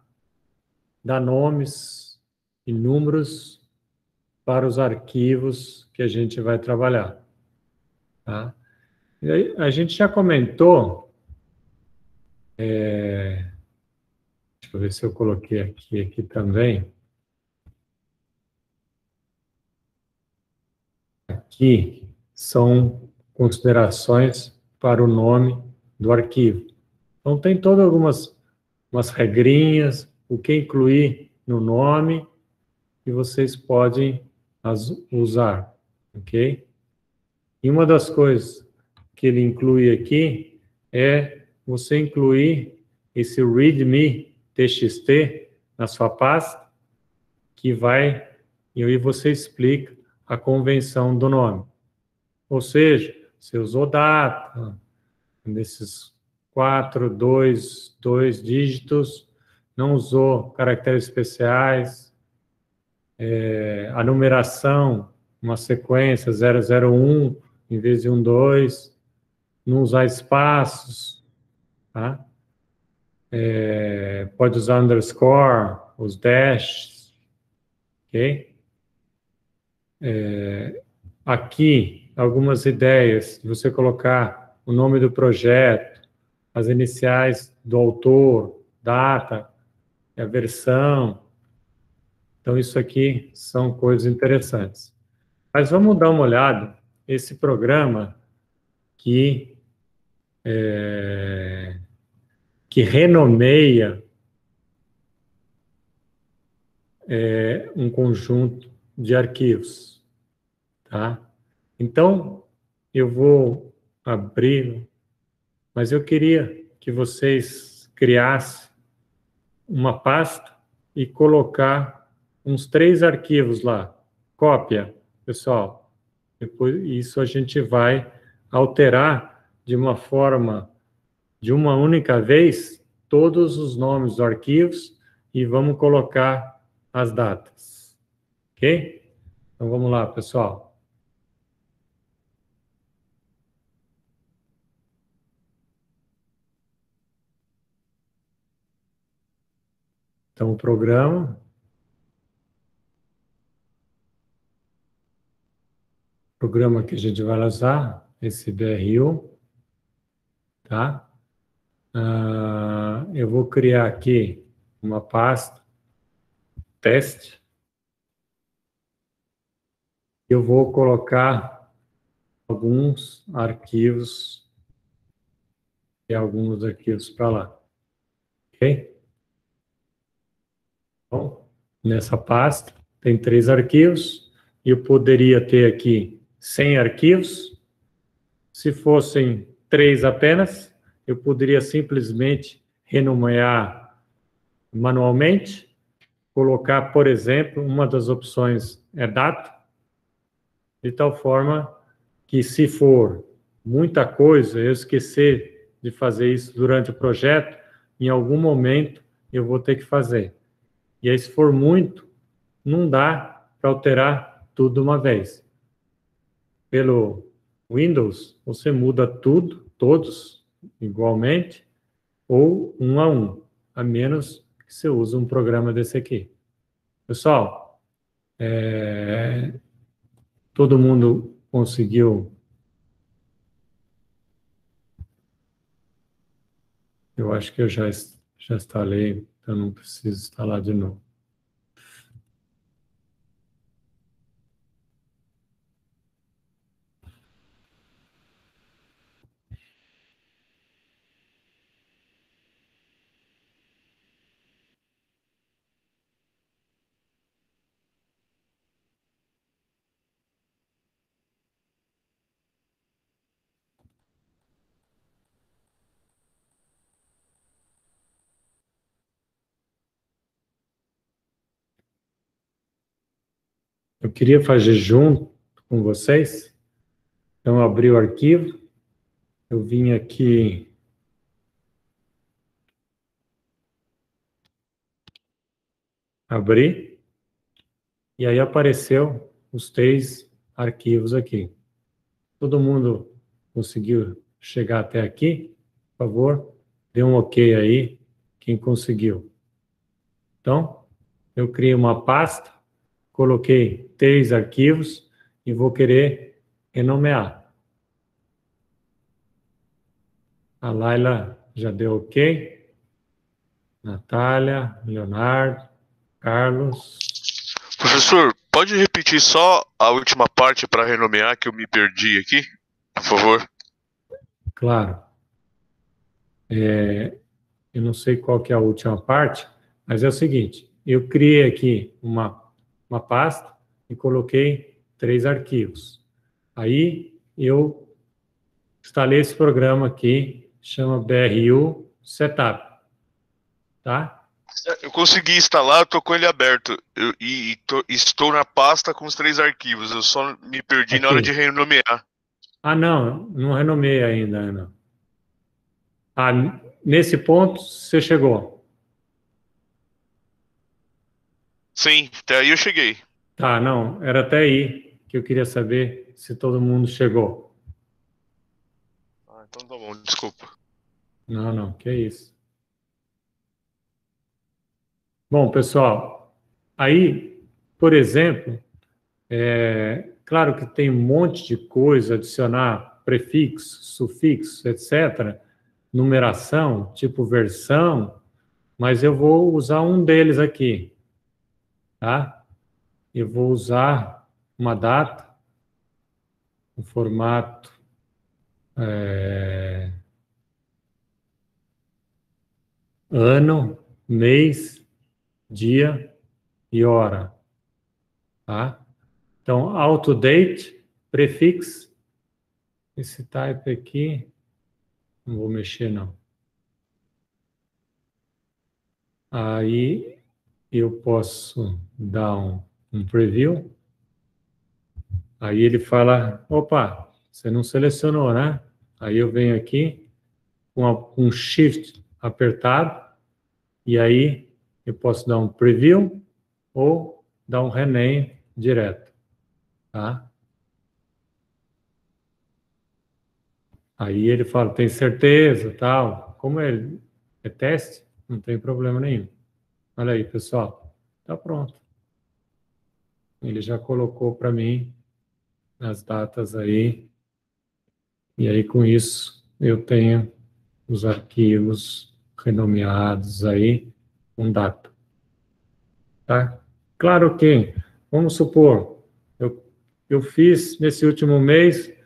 dar nomes e números para os arquivos que a gente vai trabalhar. Tá? E aí, a gente já comentou, deixa eu ver se eu coloquei aqui também. Aqui são considerações para o nome do arquivo. Então, tem todas umas regrinhas, o que incluir no nome, que vocês podem usar, ok? E uma das coisas que ele inclui aqui é você incluir esse readme txt na sua pasta, que vai, e aí você explica a convenção do nome. Ou seja, você usou data, nesses 4, 2 dígitos, não usou caracteres especiais, a numeração, uma sequência 001 em vez de 12, não usar espaços, tá? Pode usar underscore, os dashes, ok? Aqui, algumas ideias, de você colocar o nome do projeto, as iniciais do autor, data, a versão. Então, isso aqui são coisas interessantes. Mas vamos dar uma olhada, esse programa que renomeia um conjunto de arquivos. Tá? Então, eu vou abrir, mas eu queria que vocês criassem uma pasta e colocar uns 3 arquivos lá. Cópia, pessoal. Depois, isso a gente vai alterar de uma forma, de uma única vez, todos os nomes dos arquivos e vamos colocar as datas. Ok? Então vamos lá, pessoal. Então o programa que a gente vai usar, esse BRU, tá? Eu vou criar aqui uma pasta, teste. Eu vou colocar alguns arquivos e alguns arquivos para lá, ok? Bom, nessa pasta tem 3 arquivos, e eu poderia ter aqui 100 arquivos. Se fossem 3 apenas, eu poderia simplesmente renomear manualmente, colocar, por exemplo, uma das opções é data, de tal forma que, se for muita coisa, eu esquecer de fazer isso durante o projeto, em algum momento eu vou ter que fazer. E aí, se for muito, não dá para alterar tudo de uma vez. Pelo Windows, você muda tudo, todos, igualmente, ou um a um, a menos que você use um programa desse aqui. Pessoal, todo mundo conseguiu? Eu acho que eu já instalei, então não preciso instalar de novo. Eu queria fazer junto com vocês, então eu abri o arquivo, eu vim aqui, abri, e aí apareceu os 3 arquivos aqui. Todo mundo conseguiu chegar até aqui? Por favor, dê um OK aí, quem conseguiu. Então, eu criei uma pasta, coloquei 3 arquivos e vou querer renomear. A Laila já deu OK. Natália, Leonardo, Carlos. Professor, pode repetir só a última parte para renomear, que eu me perdi aqui, por favor? Claro. Eu não sei qual que é a última parte, mas é o seguinte, eu criei aqui uma pasta e coloquei 3 arquivos. Aí eu instalei esse programa aqui, chama BRU Setup, tá? Eu consegui instalar, eu tô com ele aberto. Estou na pasta com os 3 arquivos. Eu só me perdi na hora de renomear. Ah, não renomeei ainda, Ana. Ah, nesse ponto você chegou. Sim, até aí eu cheguei. Tá, não, era até aí que eu queria saber se todo mundo chegou. Ah, então tá bom, desculpa. Não, que isso. Bom, pessoal, aí, por exemplo, claro que tem um monte de coisa, adicionar prefixo, sufixo, etc., numeração, tipo versão, mas eu vou usar um deles aqui, tá? Eu vou usar uma data, um formato ano, mês, dia e hora, tá? Então, autodate, prefix, Esse type aqui, não vou mexer não. Aí eu posso dar um preview. Aí ele fala, opa, você não selecionou, né? Aí eu venho aqui com um Shift apertado e aí eu posso dar um preview ou dar um rename direto, tá? Aí ele fala, tem certeza, tal. Como é teste, não tem problema nenhum. Olha aí, pessoal, tá pronto. Ele já colocou para mim as datas aí. E aí, com isso, eu tenho os arquivos renomeados aí com data. Tá? Claro que, vamos supor, eu fiz nesse último mês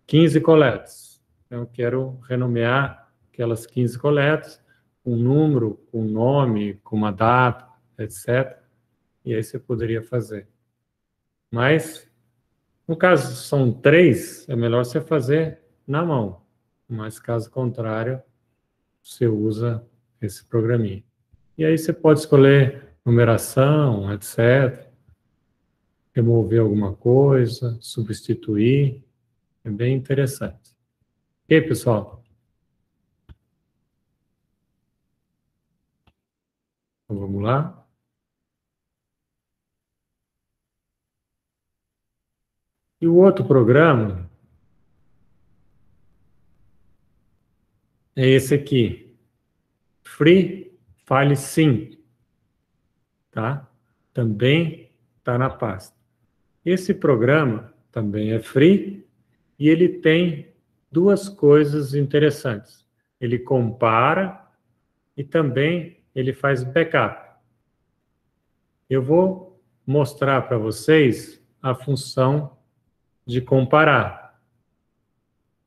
15 coletas. Então, eu quero renomear aquelas 15 coletas com um número, com um nome, com uma data, etc. E aí você poderia fazer. Mas, no caso são 3, é melhor você fazer na mão. Mas, caso contrário, você usa esse programinha. E aí você pode escolher numeração, etc. Remover alguma coisa, substituir. É bem interessante. Ok, pessoal? Então, vamos lá. E o outro programa é esse aqui. Free File Sync. Tá? Também está na pasta. Esse programa também é free e ele tem duas coisas interessantes. Ele compara e também ele faz backup. Eu vou mostrar para vocês a função de comparar.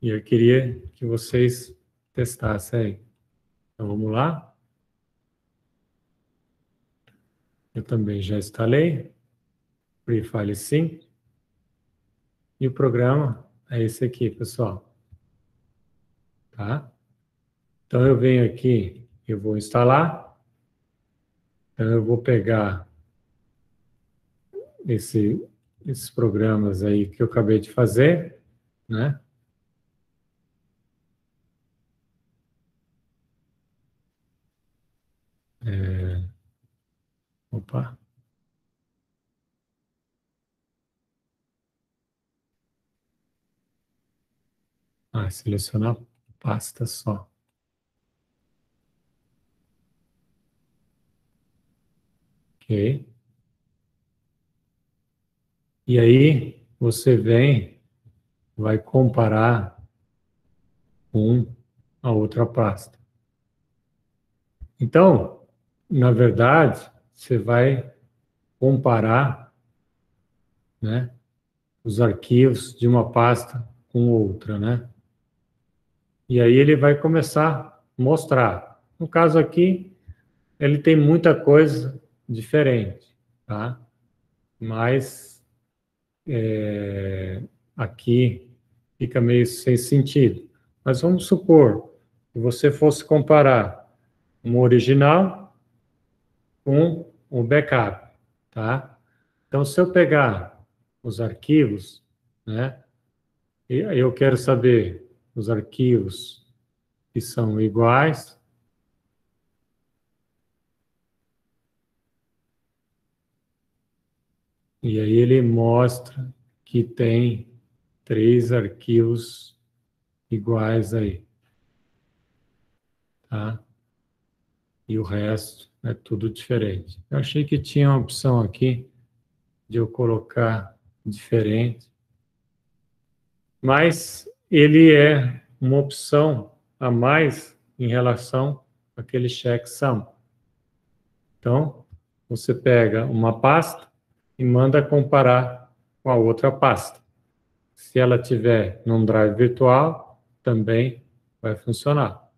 E eu queria que vocês testassem aí. Então vamos lá. Eu também já instalei Free File Sync. E o programa é esse aqui, pessoal. Tá? Então eu venho aqui, eu vou instalar. Então eu vou pegar esses programas aí que eu acabei de fazer, né? Opa. Selecionar pasta só. Ok. E aí você vai comparar com a outra pasta. Então, na verdade, você vai comparar, né, os arquivos de uma pasta com outra, né? E aí ele vai começar a mostrar. No caso aqui, ele tem muita coisa diferente, tá? Mas aqui fica meio sem sentido. Mas vamos supor que você fosse comparar um original com o backup, tá? Então, se eu pegar os arquivos, né? E eu quero saber os arquivos que são iguais. E aí ele mostra que tem 3 arquivos iguais aí, tá? E o resto é tudo diferente. Eu achei que tinha uma opção aqui de eu colocar diferente, mas ele é uma opção a mais em relação àquele checksum. Então, você pega uma pasta e manda comparar com a outra pasta. Se ela tiver num drive virtual, também vai funcionar.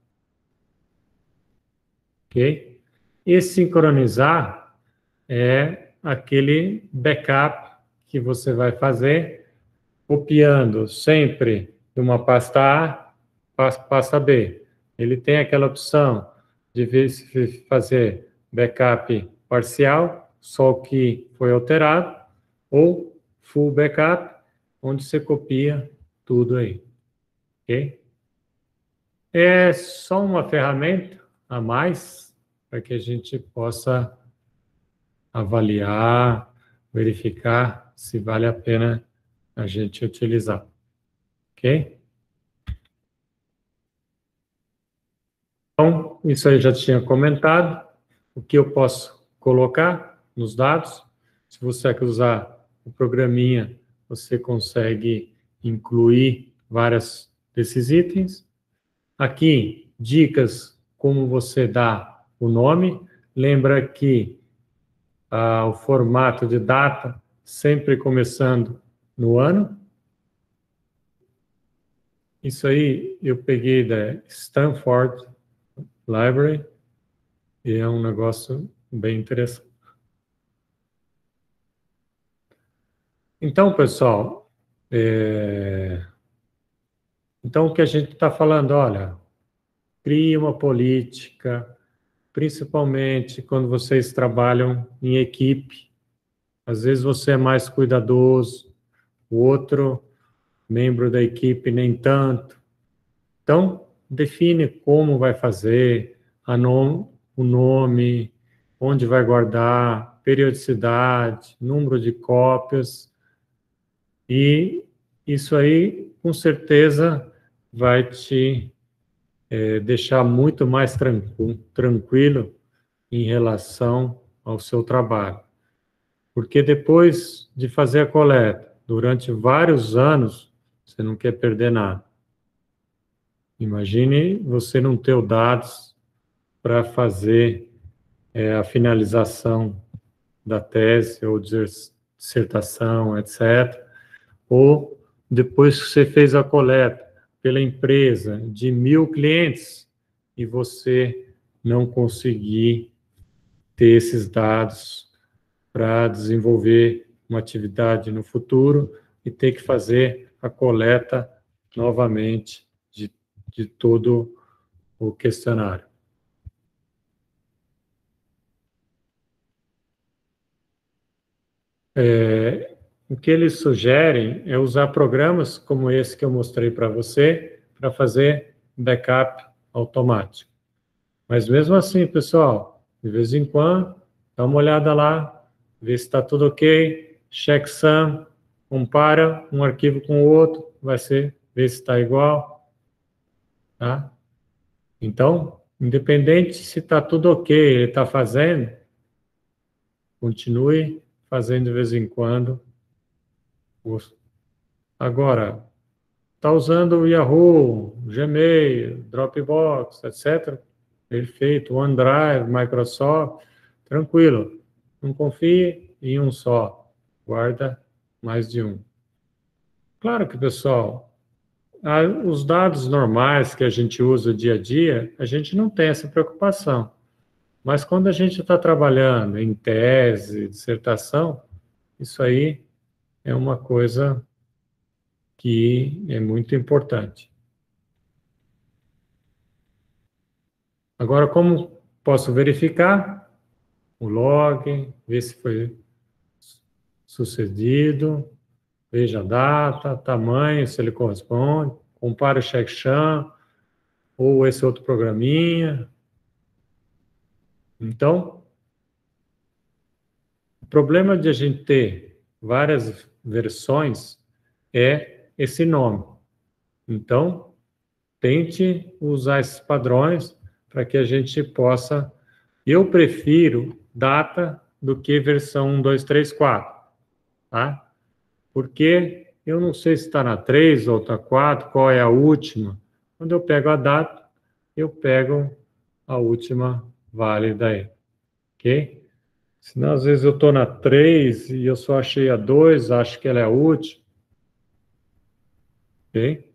Ok? E sincronizar é aquele backup que você vai fazer, copiando sempre de uma pasta A para pasta B. Ele tem aquela opção de fazer backup parcial, só o que foi alterado, ou full backup, onde você copia tudo aí. Ok? É só uma ferramenta a mais para que a gente possa avaliar, verificar se vale a pena a gente utilizar. Ok? Então, isso aí eu já tinha comentado. O que eu posso colocar nos dados? Se você quer usar o programinha, você consegue incluir vários desses itens. Aqui, dicas como você dá o nome. Lembra que o formato de data sempre começando no ano. Isso aí eu peguei da Stanford Library e é um negócio bem interessante. Então, pessoal, então o que a gente está falando, olha, crie uma política, principalmente quando vocês trabalham em equipe. Às vezes você é mais cuidadoso, o outro membro da equipe nem tanto. Então, define como vai fazer, o nome, onde vai guardar, periodicidade, número de cópias, e isso aí, com certeza, vai te deixar muito mais tranquilo em relação ao seu trabalho. Porque depois de fazer a coleta, durante vários anos, você não quer perder nada. Imagine você não ter os dados para fazer a finalização da tese ou dissertação, etc. Ou depois que você fez a coleta pela empresa de 1.000 clientes e você não conseguir ter esses dados para desenvolver uma atividade no futuro e ter que fazer a coleta novamente de todo o questionário. O que eles sugerem é usar programas como esse que eu mostrei para você para fazer backup automático. Mas mesmo assim, pessoal, de vez em quando, dá uma olhada lá, vê se está tudo ok, checksum, compara um arquivo com o outro, ver se está igual, tá? Então, independente se está tudo ok, ele está fazendo, continue fazendo de vez em quando. Agora, está usando o Yahoo, Gmail, Dropbox, etc. Perfeito, OneDrive, Microsoft, tranquilo. Não confie em um só, guarda mais de um. Claro que, pessoal, os dados normais que a gente usa dia a dia, a gente não tem essa preocupação. Mas quando a gente está trabalhando em tese, dissertação, isso aí é uma coisa que é muito importante. Agora, como posso verificar? O log, ver se foi sucedido, veja a data, tamanho, se ele corresponde, compare o checksum ou esse outro programinha. Então, o problema de a gente ter várias versões é esse nome. Então, tente usar esses padrões para que a gente possa... Eu prefiro data do que versão 1, 2, 3, 4, tá? Porque eu não sei se está na 3 ou está 4, qual é a última. Quando eu pego a data, eu pego a última válida aí, ok? Senão, às vezes, eu estou na 3 e eu só achei a 2, acho que ela é a última. Ok?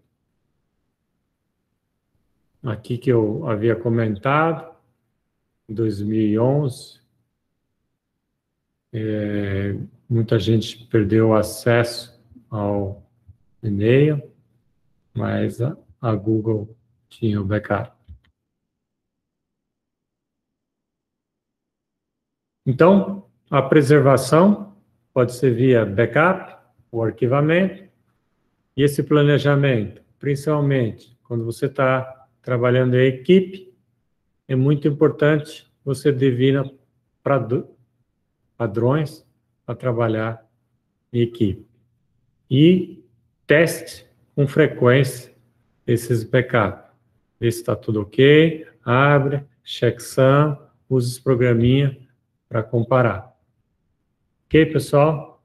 Aqui que eu havia comentado, em 2011, muita gente perdeu acesso ao e-mail. mas a Google tinha o backup. Então, a preservação pode ser via backup, o arquivamento, e esse planejamento, principalmente quando você está trabalhando em equipe, é muito importante você definir padrões para trabalhar em equipe. E teste com frequência esses backups. Vê se está tudo ok, abre, checksum, usa os programinha para comparar. Ok, pessoal?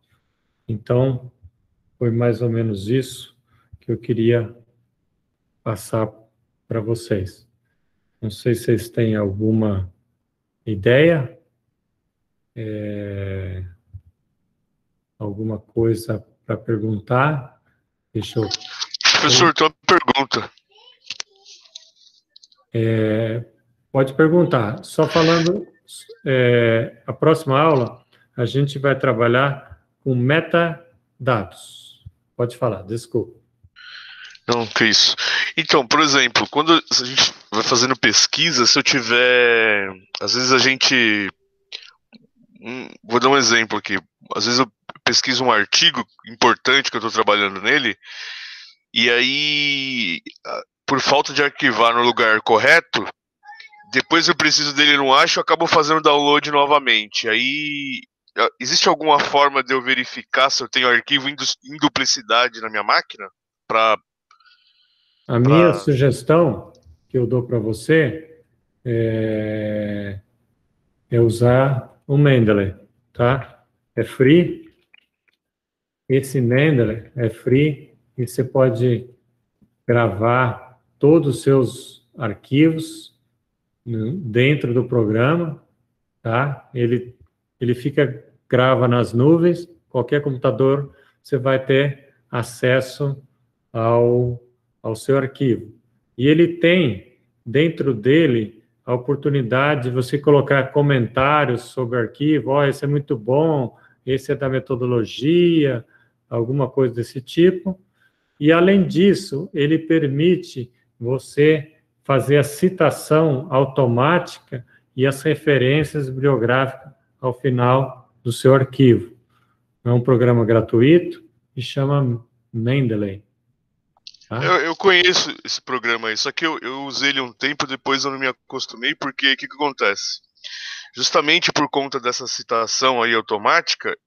Então, foi mais ou menos isso que eu queria passar para vocês. Não sei se vocês têm alguma ideia, alguma coisa para perguntar. Deixa eu... Professor, tem uma pergunta. Pode perguntar. Só falando, a próxima aula, a gente vai trabalhar com metadados. Pode falar, desculpa. Não, que isso. Então, por exemplo, quando a gente vai fazendo pesquisa, se eu tiver... Às vezes a gente... Vou dar um exemplo aqui. Às vezes eu pesquiso um artigo importante que eu estou trabalhando nele, e aí, por falta de arquivar no lugar correto, depois eu preciso dele e não acho, eu acabo fazendo download novamente. Aí, existe alguma forma de eu verificar se eu tenho arquivo em duplicidade na minha máquina? A minha sugestão que eu dou para você é usar o Mendeley, tá? É free. Esse Mendeley é free e você pode gravar todos os seus arquivos dentro do programa, tá? Ele grava nas nuvens, qualquer computador você vai ter acesso ao seu arquivo. E ele tem, dentro dele, a oportunidade de você colocar comentários sobre o arquivo, esse é muito bom, esse é da metodologia, alguma coisa desse tipo. E, além disso, ele permite você fazer a citação automática e as referências bibliográficas ao final do seu arquivo. É um programa gratuito e chama Mendeley. Tá? Eu conheço esse programa aí, só que eu usei ele um tempo, depois eu não me acostumei, porque o que acontece? Justamente por conta dessa citação aí automática,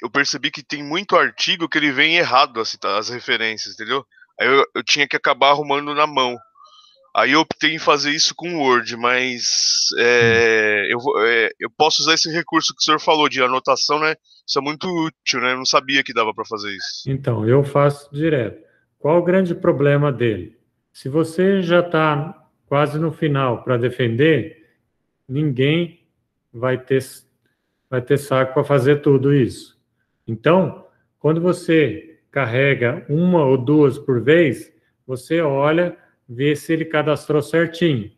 eu percebi que tem muito artigo que ele vem errado as referências, entendeu? Aí eu tinha que acabar arrumando na mão. Aí eu optei em fazer isso com o Word, mas eu posso usar esse recurso que o senhor falou de anotação, né? Isso é muito útil, né? Eu não sabia que dava para fazer isso. Então, eu faço direto. Qual o grande problema dele? Se você já está quase no final para defender, ninguém vai ter saco para fazer tudo isso. Então, quando você carrega uma ou duas por vez, você olha, vê se ele cadastrou certinho.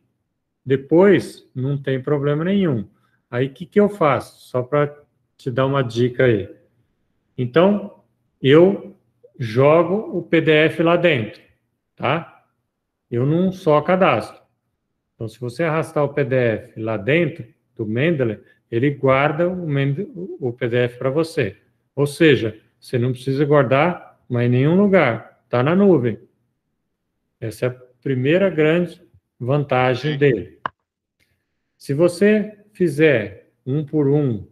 Depois, não tem problema nenhum. Aí, o que eu faço? Só para te dar uma dica aí. Então, eu jogo o PDF lá dentro, tá? Eu não só cadastro. Então, se você arrastar o PDF lá dentro do Mendeley, ele guarda o PDF para você. Ou seja, você não precisa guardar mais em nenhum lugar. Está na nuvem. Essa é a primeira grande vantagem dele. Se você fizer um por um,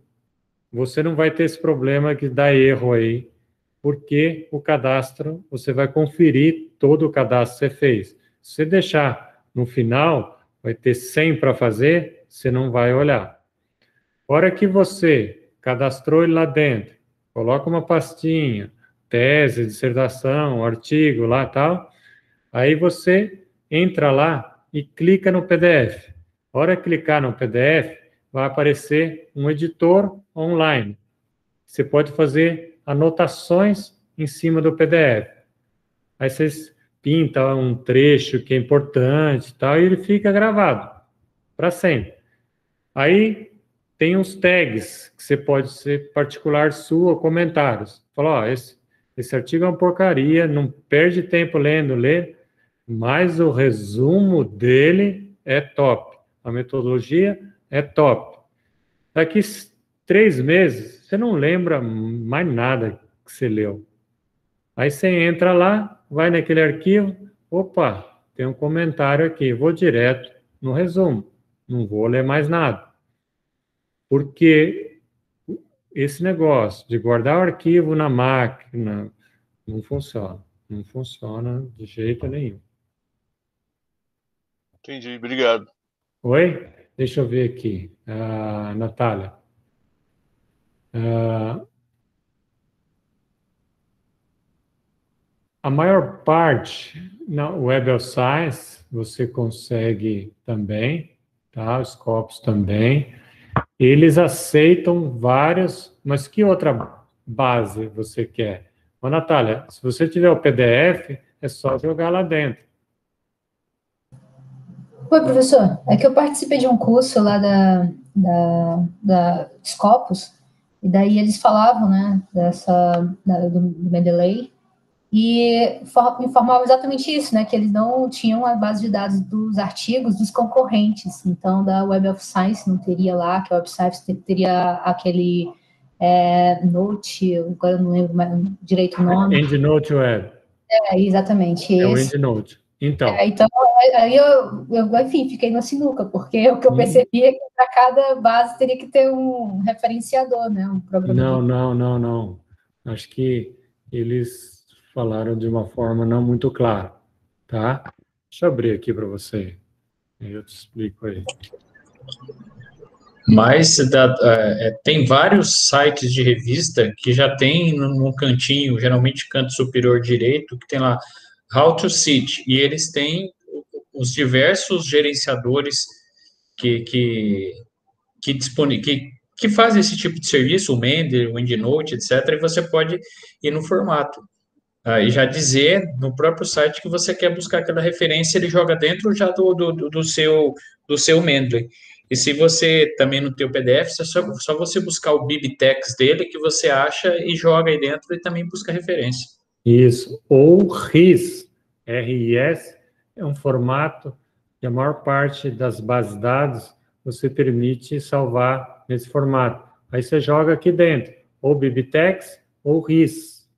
você não vai ter esse problema que dá erro aí, porque o cadastro, você vai conferir todo o cadastro que você fez. Se você deixar no final, vai ter 100 para fazer, você não vai olhar. A hora que você cadastrou ele lá dentro, coloca uma pastinha, tese, dissertação, artigo lá e tal, aí você entra lá e clica no PDF. A hora que clicar no PDF, vai aparecer um editor online. Você pode fazer anotações em cima do PDF. Aí vocês pintam um trecho que é importante e tal, e ele fica gravado para sempre. Aí tem uns tags que você pode ser particular sua, comentários. Fala, esse artigo é uma porcaria, não perde tempo lê, mas o resumo dele é top. A metodologia é top. Daqui 3 meses, você não lembra mais nada que você leu. Aí você entra lá, vai naquele arquivo, opa, tem um comentário aqui, vou direto no resumo, não vou ler mais nada. Porque esse negócio de guardar o arquivo na máquina não funciona. Não funciona de jeito nenhum. Entendi, obrigado. Oi? Deixa eu ver aqui. Natália. A maior parte na Web of Science você consegue também, tá? Os Scopus também. Eles aceitam vários, mas que outra base você quer? Ô, Natália, se você tiver o PDF, é só jogar lá dentro. Oi, professor. É que eu participei de um curso lá da Scopus, e daí eles falavam, né, do Mendeley, e informavam exatamente isso, né, que eles não tinham a base de dados dos artigos dos concorrentes. Então, da Web of Science não teria lá, que a Web of Science teria aquele Note, agora eu não lembro mais direito o nome. EndNote Web. Exatamente. É o EndNote. Então, então, aí eu, enfim, fiquei na sinuca, porque o que eu percebi é que para cada base teria que ter um referenciador, né? Um programador. Não. Acho que eles falaram de uma forma não muito clara, tá? Deixa eu abrir aqui para você. Eu te explico aí. Mas tem vários sites de revista que já tem no cantinho, geralmente canto superior direito, que tem lá How to Sit, e eles têm os diversos gerenciadores que fazem esse tipo de serviço, o Mendeley, o EndNote, etc., e você pode ir no formato. E já dizer no próprio site que você quer buscar aquela referência, ele joga dentro já do seu Mendeley. E se você também não tem o PDF, é só você buscar o BibTeX dele que você acha e joga aí dentro e também busca referência. Isso. Ou RIS, RIS, é um formato que a maior parte das bases de dados você permite salvar nesse formato. Aí você joga aqui dentro, ou BibTeX ou RIS,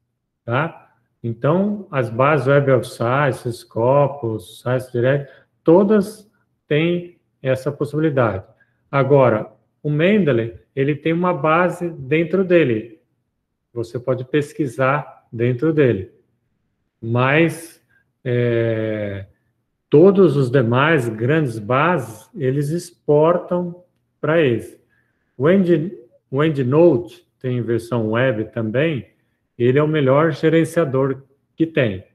tá? Então, as bases Web of Science, Scopus, Science Direct, todas têm essa possibilidade. Agora, o Mendeley, ele tem uma base dentro dele. Você pode pesquisar dentro dele. Mas todos os demais grandes bases, eles exportam para eles. O EndNote tem versão web também, ele é o melhor gerenciador que tem,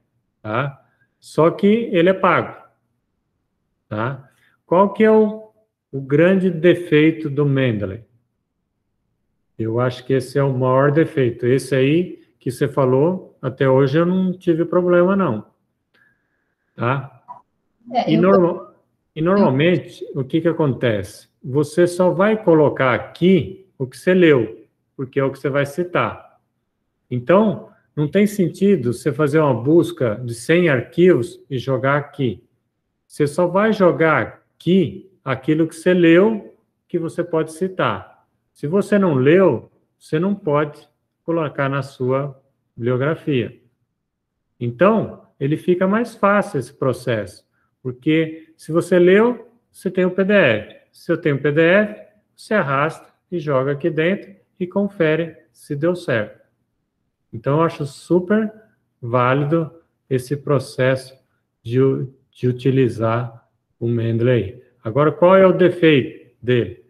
tá? Só que ele é pago, tá? Qual que é o grande defeito do Mendeley? Eu acho que esse é o maior defeito. Esse aí que você falou, até hoje eu não tive problema, não. Tá? E normalmente, o que acontece? Você só vai colocar aqui o que você leu, porque é o que você vai citar. Então, não tem sentido você fazer uma busca de 100 arquivos e jogar aqui. Você só vai jogar aqui aquilo que você leu, que você pode citar. Se você não leu, você não pode colocar na sua bibliografia. Então, ele fica mais fácil esse processo, porque se você leu, você tem o PDF. Se eu tenho o PDF, você arrasta e joga aqui dentro e confere se deu certo. Então, eu acho super válido esse processo de utilizar o Mendeley. Agora, qual é o defeito dele?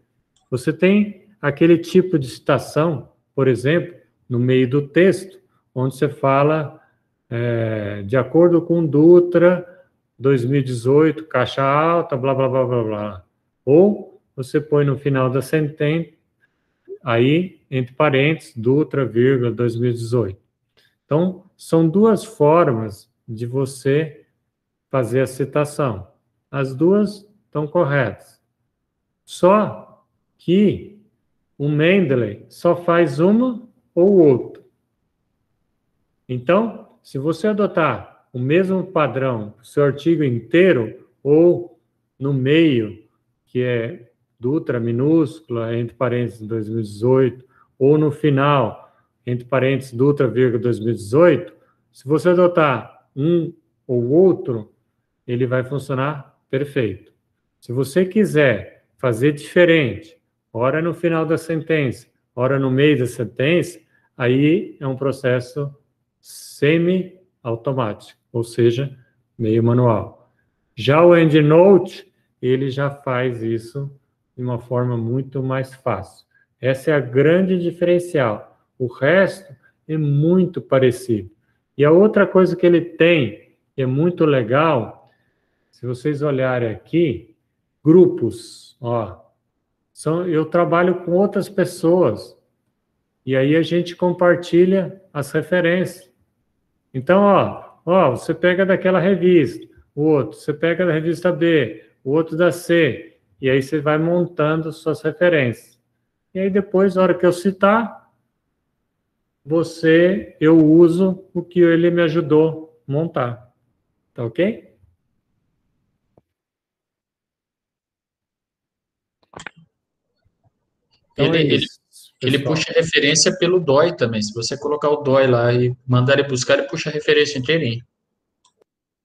Você tem aquele tipo de citação, por exemplo, no meio do texto, onde você fala, de acordo com Dutra, 2018, caixa alta, blá, blá, blá, blá, blá. Ou você põe no final da sentença, aí, entre parênteses, Dutra, vírgula, 2018. Então, são duas formas de você fazer a citação. As duas estão corretas. Só que o Mendeley só faz uma ou outra. Então, se você adotar o mesmo padrão, o seu artigo inteiro, ou no meio, que é Dutra minúscula, entre parênteses 2018, ou no final, entre parênteses Dutra, vírgula 2018, se você adotar um ou outro, ele vai funcionar perfeito. Se você quiser fazer diferente, ora no final da sentença, ora no meio da sentença, aí é um processo semi-automático, ou seja, meio manual. Já o EndNote, ele já faz isso de uma forma muito mais fácil. Essa é a grande diferencial. O resto é muito parecido. E a outra coisa que ele tem, que é muito legal, se vocês olharem aqui, grupos, ó, eu trabalho com outras pessoas, e aí a gente compartilha as referências. Então, você pega daquela revista, o outro, você pega da revista B, o outro da C, e aí você vai montando suas referências. E aí depois, na hora que eu citar, eu uso o que ele me ajudou a montar. Tá ok? Então é Ele, isso, ele pessoal. puxa referência pelo DOI também. Se você colocar o DOI lá e mandar ele buscar, ele puxa a referência inteirinho.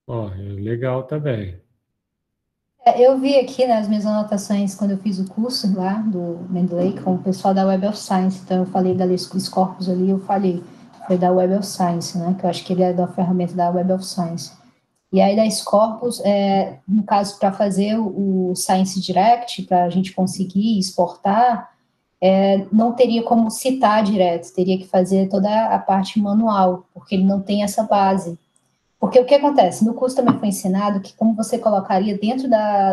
Ó, legal também. Eu vi aqui nas minhas anotações, quando eu fiz o curso lá do Mendeley, com o pessoal da Web of Science, então eu falei da Leis Corpus ali, foi da Web of Science, né, que eu acho que ele é da ferramenta da Web of Science. E aí da Corpus, no caso, para fazer o Science Direct, para a gente conseguir exportar, não teria como citar direto, teria que fazer toda a parte manual, porque ele não tem essa base. Porque o que acontece? No curso também foi ensinado que como você colocaria dentro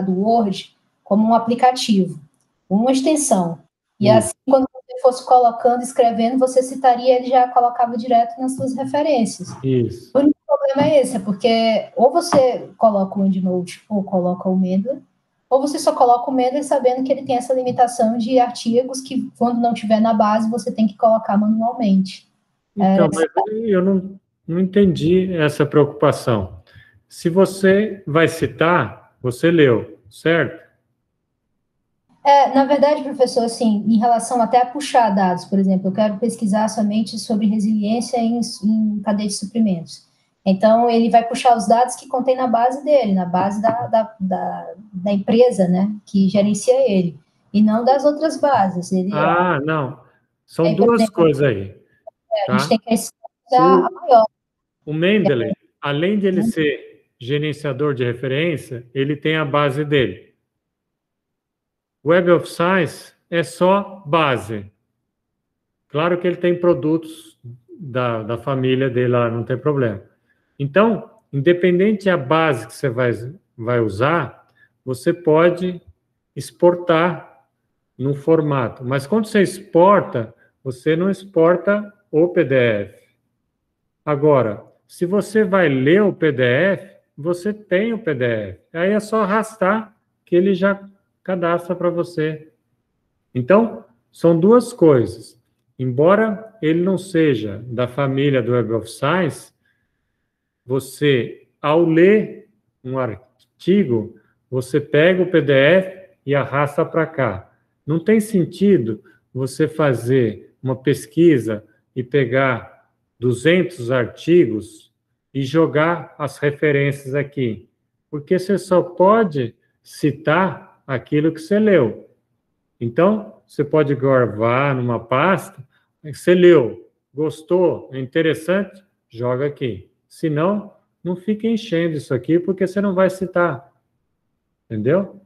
do Word como um aplicativo, uma extensão. E assim, quando você fosse colocando, escrevendo, você citaria, ele já colocava direto nas suas referências. Isso. O único problema é esse, porque ou você coloca o EndNote ou coloca o Mendeley, ou você só coloca o Mendeley sabendo que ele tem essa limitação de artigos que, quando não tiver na base, você tem que colocar manualmente. Então, mas eu não entendi essa preocupação. Se você vai citar, você leu, certo? Na verdade, professor, assim, em relação até a puxar dados, por exemplo, eu quero pesquisar somente sobre resiliência em cadeia de suprimentos. Então, ele vai puxar os dados que contém na base dele, na base da empresa, né, que gerencia ele, e não das outras bases. Não. São por duas exemplo, coisas aí, a gente tá? tem que usar a maior. O Mendeley, além de ele ser gerenciador de referência, ele tem a base dele. Web of Science é só base. Claro que ele tem produtos da família dele lá, não tem problema. Então, independente da base que você vai usar, você pode exportar no formato. Mas quando você exporta, você não exporta o PDF. Agora, se você vai ler o PDF, você tem o PDF. Aí é só arrastar que ele já cadastra para você. Então, são duas coisas. Embora ele não seja da família do Web of Science, você, ao ler um artigo, você pega o PDF e arrasta para cá. Não tem sentido você fazer uma pesquisa e pegar 200 artigos e jogar as referências aqui, porque você só pode citar aquilo que você leu. Então, você pode gravar numa pasta, você leu, gostou, é interessante, joga aqui. Se não, não fique enchendo isso aqui, porque você não vai citar. Entendeu?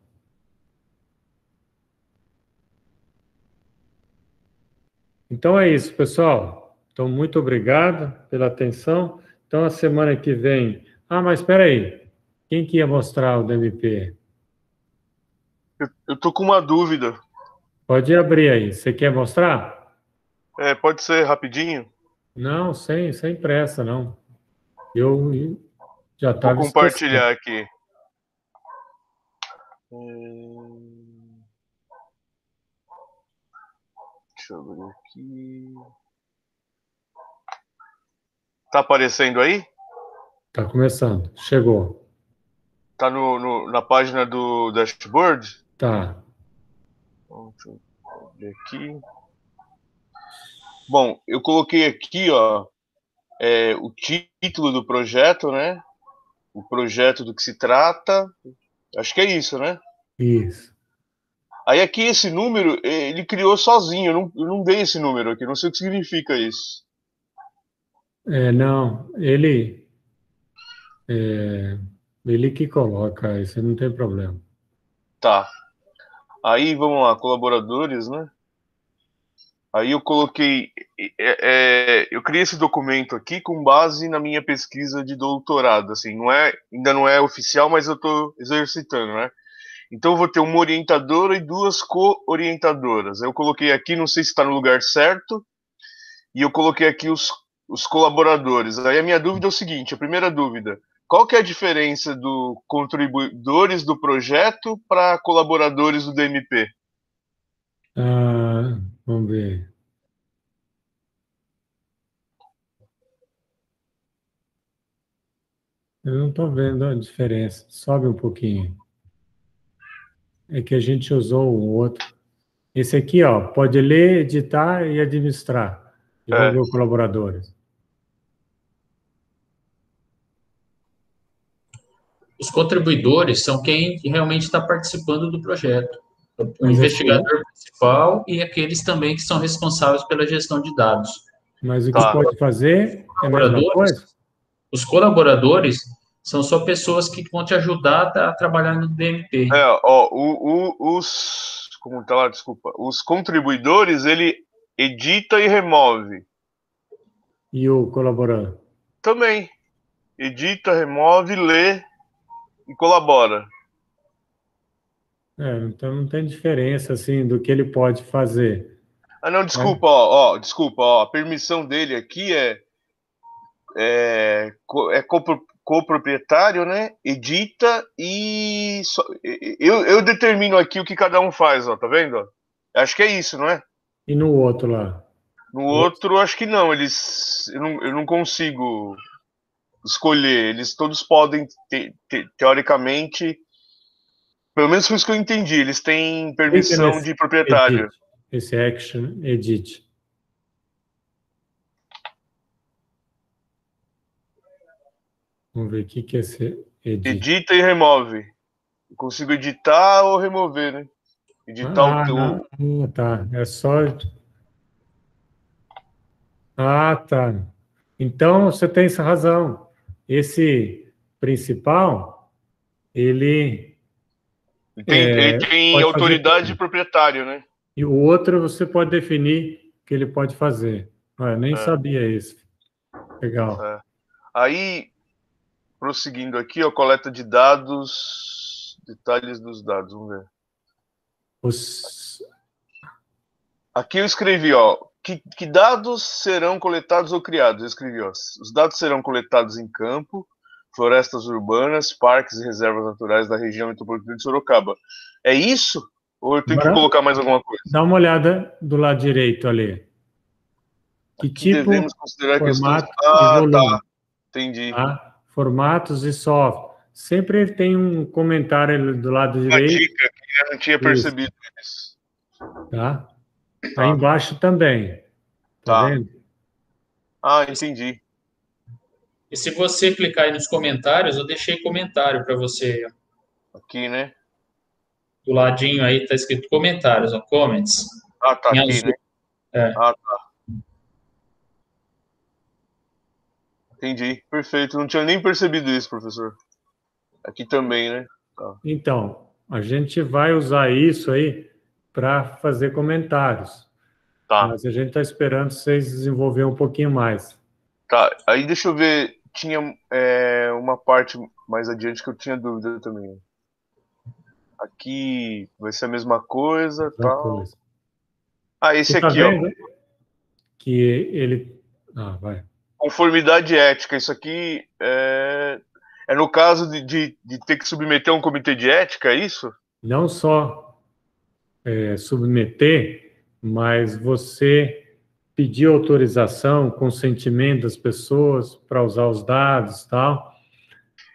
Então é isso, pessoal. Então, muito obrigado pela atenção. Então, a semana que vem... mas espera aí. Quem que ia mostrar o DMP? Eu tô com uma dúvida. Pode abrir aí. Você quer mostrar? Pode ser rapidinho? Não, sem pressa, não. Eu já Vou estava esquecendo. compartilhar aqui. Deixa eu ver aqui. Tá aparecendo aí? Tá começando. Chegou. Tá na página do dashboard? Tá. Deixa eu ver aqui. Bom, eu coloquei aqui, ó, o título do projeto, né? O projeto do que se trata. Acho que é isso, né? Isso. Aí aqui esse número, ele criou sozinho. Eu não dei esse número aqui. Não sei o que significa isso. Não, ele que coloca, isso não tem problema. Tá. Aí, vamos lá, colaboradores, né? Aí eu coloquei... eu criei esse documento aqui com base na minha pesquisa de doutorado, assim. Ainda não é oficial, mas eu estou exercitando, né? Então eu vou ter uma orientadora e 2 co-orientadoras. Eu coloquei aqui, não sei se está no lugar certo, e eu coloquei aqui os colaboradores. Aí a minha dúvida é o seguinte, a primeira dúvida, qual que é a diferença do contribuidores do projeto para colaboradores do DMP? Vamos ver. Eu não estou vendo a diferença. Sobe um pouquinho. É que a gente usou o outro. Esse aqui, ó, pode ler, editar e administrar. E vamos ver os colaboradores. Os contribuidores são quem realmente está participando do projeto. O Mas investigador principal e aqueles também que são responsáveis pela gestão de dados. Mas o que pode fazer é a mesma coisa? Os colaboradores são só pessoas que vão te ajudar a trabalhar no DMP. Como tá lá, desculpa. Os contribuidores, ele edita e remove. E o colaborador? Também. Edita, remove, lê e colabora. Então não tem diferença, assim, do que ele pode fazer. Ah, não, desculpa, desculpa, a permissão dele aqui é coproprietário, né? Edita e... Eu determino aqui o que cada um faz, ó, tá vendo? Acho que é isso, não é? E no outro lá? No outro, acho que não. Eu não consigo escolher. Eles todos podem, teoricamente... Pelo menos foi isso que eu entendi. Eles têm permissão de proprietário. Edit. Esse action, edit. Vamos ver o que é esse edit. Edita e remove. Eu consigo editar ou remover, né? Editar tá. É só... tá. Então, você tem essa razão. Esse principal, ele tem autoridade de proprietário, né? E o outro você pode definir que ele pode fazer. Eu nem sabia isso. Legal. Aí, prosseguindo aqui, ó, coleta de dados, detalhes dos dados, vamos ver. Aqui eu escrevi, ó, que dados serão coletados ou criados? Eu escrevi, ó, os dados serão coletados em campo, florestas urbanas, parques e reservas naturais da região metropolitana de Sorocaba. É isso? Ou eu tenho que colocar mais alguma coisa? Dá uma olhada do lado direito ali. Que tipo, devemos considerar formato questões... e volume. Tá. Entendi. Tá? Formatos e software. Sempre tem um comentário do lado direito. Uma dica que eu não tinha percebido isso. Tá? Aí embaixo também. Tá vendo? Entendi. E se você clicar aí nos comentários, eu deixei comentário para você. Aqui, né? Do ladinho aí está escrito comentários, ó, comments. Tá aqui, né? Tá. Entendi, perfeito. Não tinha nem percebido isso, professor. Aqui também, né? Tá. Então, a gente vai usar isso aí para fazer comentários. Tá. Mas a gente está esperando vocês desenvolver um pouquinho mais. Tá, aí deixa eu ver. Tinha uma parte mais adiante que eu tinha dúvida também. Aqui vai ser a mesma coisa, tal. Esse aqui, ó. Que ele... vai. Conformidade ética. Isso aqui é no caso de ter que submeter a um comitê de ética, é isso? Não só submeter, mas você pedir autorização, consentimento das pessoas para usar os dados e tal.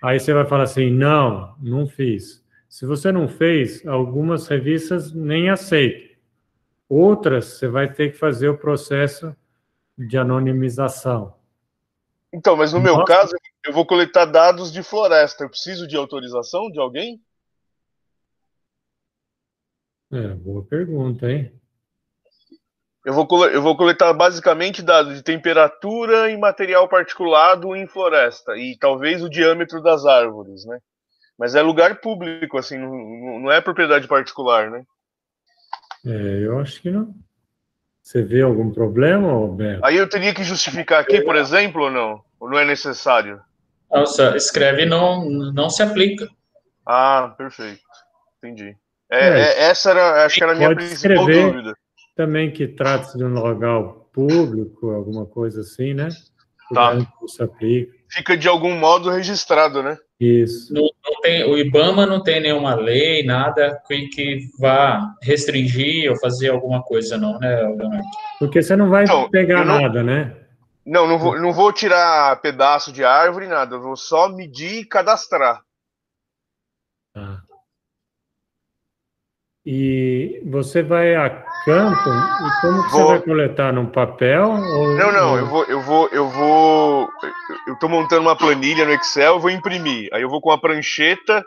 Aí você vai falar assim, não, não fiz. Se você não fez, algumas revistas nem aceitam. Outras, você vai ter que fazer o processo de anonimização. Então, mas no meu Nossa. caso, eu vou coletar dados de floresta. Eu preciso de autorização de alguém? Boa pergunta, hein? Eu vou coletar basicamente dados de temperatura e material particulado em floresta. E talvez o diâmetro das árvores, né? Mas é lugar público, assim, não é propriedade particular, né? Eu acho que não. Você vê algum problema, Roberto? Aí eu teria que justificar aqui, por exemplo, ou não? Ou não é necessário? Nossa, escreve não se aplica. Ah, perfeito. Entendi. Essa acho que era a minha Pode principal escrever dúvida. também que trata-se de um local público, alguma coisa assim, né? Tá. Não se aplica. Fica de algum modo registrado, né? Isso. Não tem, o IBAMA não tem nenhuma lei, nada que vá restringir ou fazer alguma coisa, não, né, Leonardo? Porque você não vai Então, pegar nada, né? Não vou tirar pedaço de árvore, nada. Eu vou só medir e cadastrar. Tá. E você vai a campo, e como que você vai coletar? Num papel? Não, eu tô montando uma planilha no Excel, eu vou imprimir. Aí eu vou com a prancheta,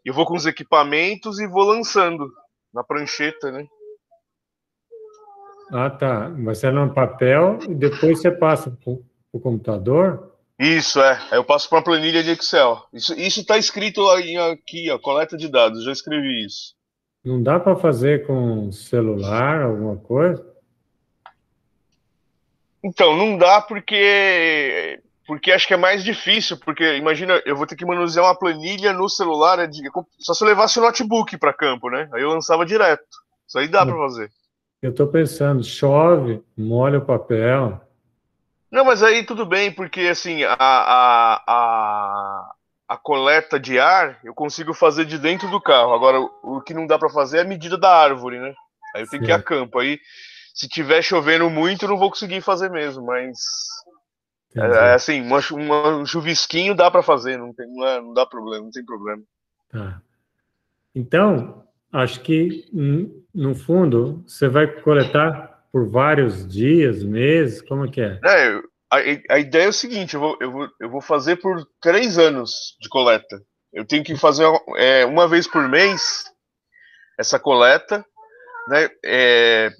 eu vou com os equipamentos e vou lançando na prancheta, né? Ah, tá. Mas é no papel e depois você passa para o computador? Isso, é. Aí eu passo para uma planilha de Excel. Isso tá escrito aqui, ó, coleta de dados, já escrevi isso. Não dá para fazer com celular, alguma coisa? Então, não dá porque acho que é mais difícil, porque imagina, eu vou ter que manusear uma planilha no celular, só se eu levasse o notebook para campo, né? Aí eu lançava direto. Isso aí dá para fazer. Eu estou pensando, chove, molha o papel. Não, mas aí tudo bem, porque assim, a coleta de ar eu consigo fazer de dentro do carro. Agora, o que não dá para fazer é a medida da árvore, né? Aí eu tenho que ir a campo. Aí, se tiver chovendo muito, eu não vou conseguir fazer mesmo, mas assim, um chuvisquinho dá para fazer, não dá problema, não tem problema. Tá. Então, acho que, no fundo, você vai coletar por vários dias, meses, como que é? A ideia é o seguinte, eu vou fazer por 3 anos de coleta. Eu tenho que fazer uma vez por mês essa coleta, né?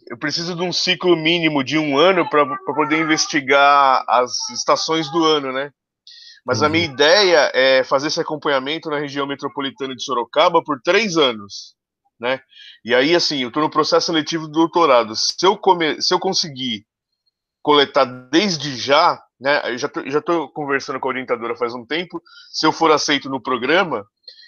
Eu preciso de um ciclo mínimo de 1 ano para poder investigar as estações do ano, né? Mas a minha ideia é fazer esse acompanhamento na região metropolitana de Sorocaba por 3 anos, né? E aí, assim, eu estou no processo seletivo do doutorado. Se eu conseguir coletar desde já, né? Eu já estou conversando com a orientadora faz um tempo. Se eu for aceito no programa,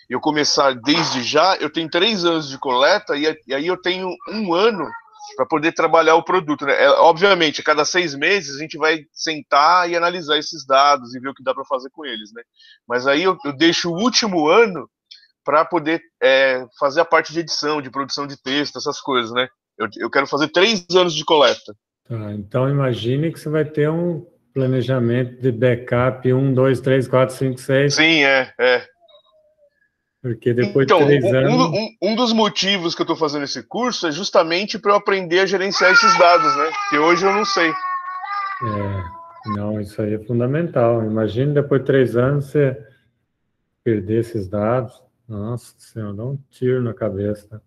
eu começar desde já, eu tenho 3 anos de coleta e aí eu tenho 1 ano para poder trabalhar o produto, né? Obviamente, a cada 6 meses a gente vai sentar e analisar esses dados e ver o que dá para fazer com eles, né? Mas aí eu deixo o último ano para poder fazer a parte de edição, de produção de texto, essas coisas, né? Eu quero fazer 3 anos de coleta. Tá, então imagine que você vai ter um planejamento de backup 1, 2, 3, 4, 5, 6. Sim, Porque depois então, de 3 anos... um dos motivos que eu estou fazendo esse curso é justamente para eu aprender a gerenciar esses dados, né? Que hoje eu não sei. Não, isso aí é fundamental. Imagine depois de 3 anos você perder esses dados. Nossa Senhora, dá um tiro na cabeça.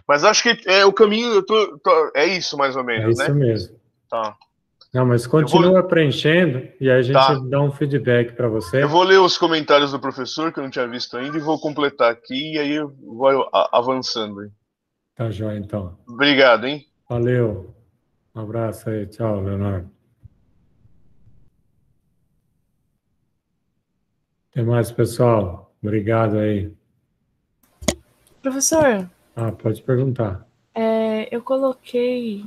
Mas acho que o caminho é isso, mais ou menos, né? É isso mesmo. Tá. Não, mas continua preenchendo e aí a gente dá um feedback para você. Eu vou ler os comentários do professor, que eu não tinha visto ainda, e vou completar aqui, e aí eu vou avançando. Tá joia, então. Obrigado, hein? Valeu. Um abraço aí. Tchau, Leonardo. Até mais, pessoal. Obrigado aí. Professor. Pode perguntar. Eu coloquei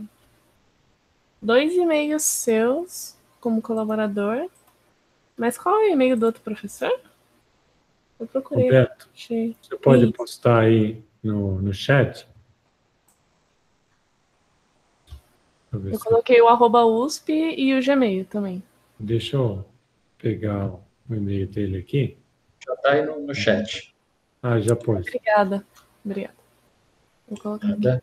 2 e-mails seus como colaborador, mas qual é o e-mail do outro professor? Eu procurei. Roberto, você pode postar aí no chat? Eu coloquei o @USP e o Gmail também. Deixa eu pegar o e-mail dele aqui. Já está aí no chat. Ah, já pôs. Obrigada. Obrigada. Vou colocar aqui. Tá?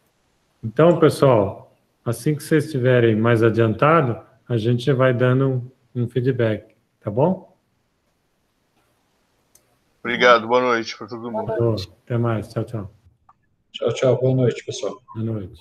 Então, pessoal, assim que vocês estiverem mais adiantado, a gente vai dando um feedback, tá bom? Obrigado, boa noite para todo mundo. Até mais, tchau, tchau. Tchau, tchau. Boa noite, pessoal. Boa noite.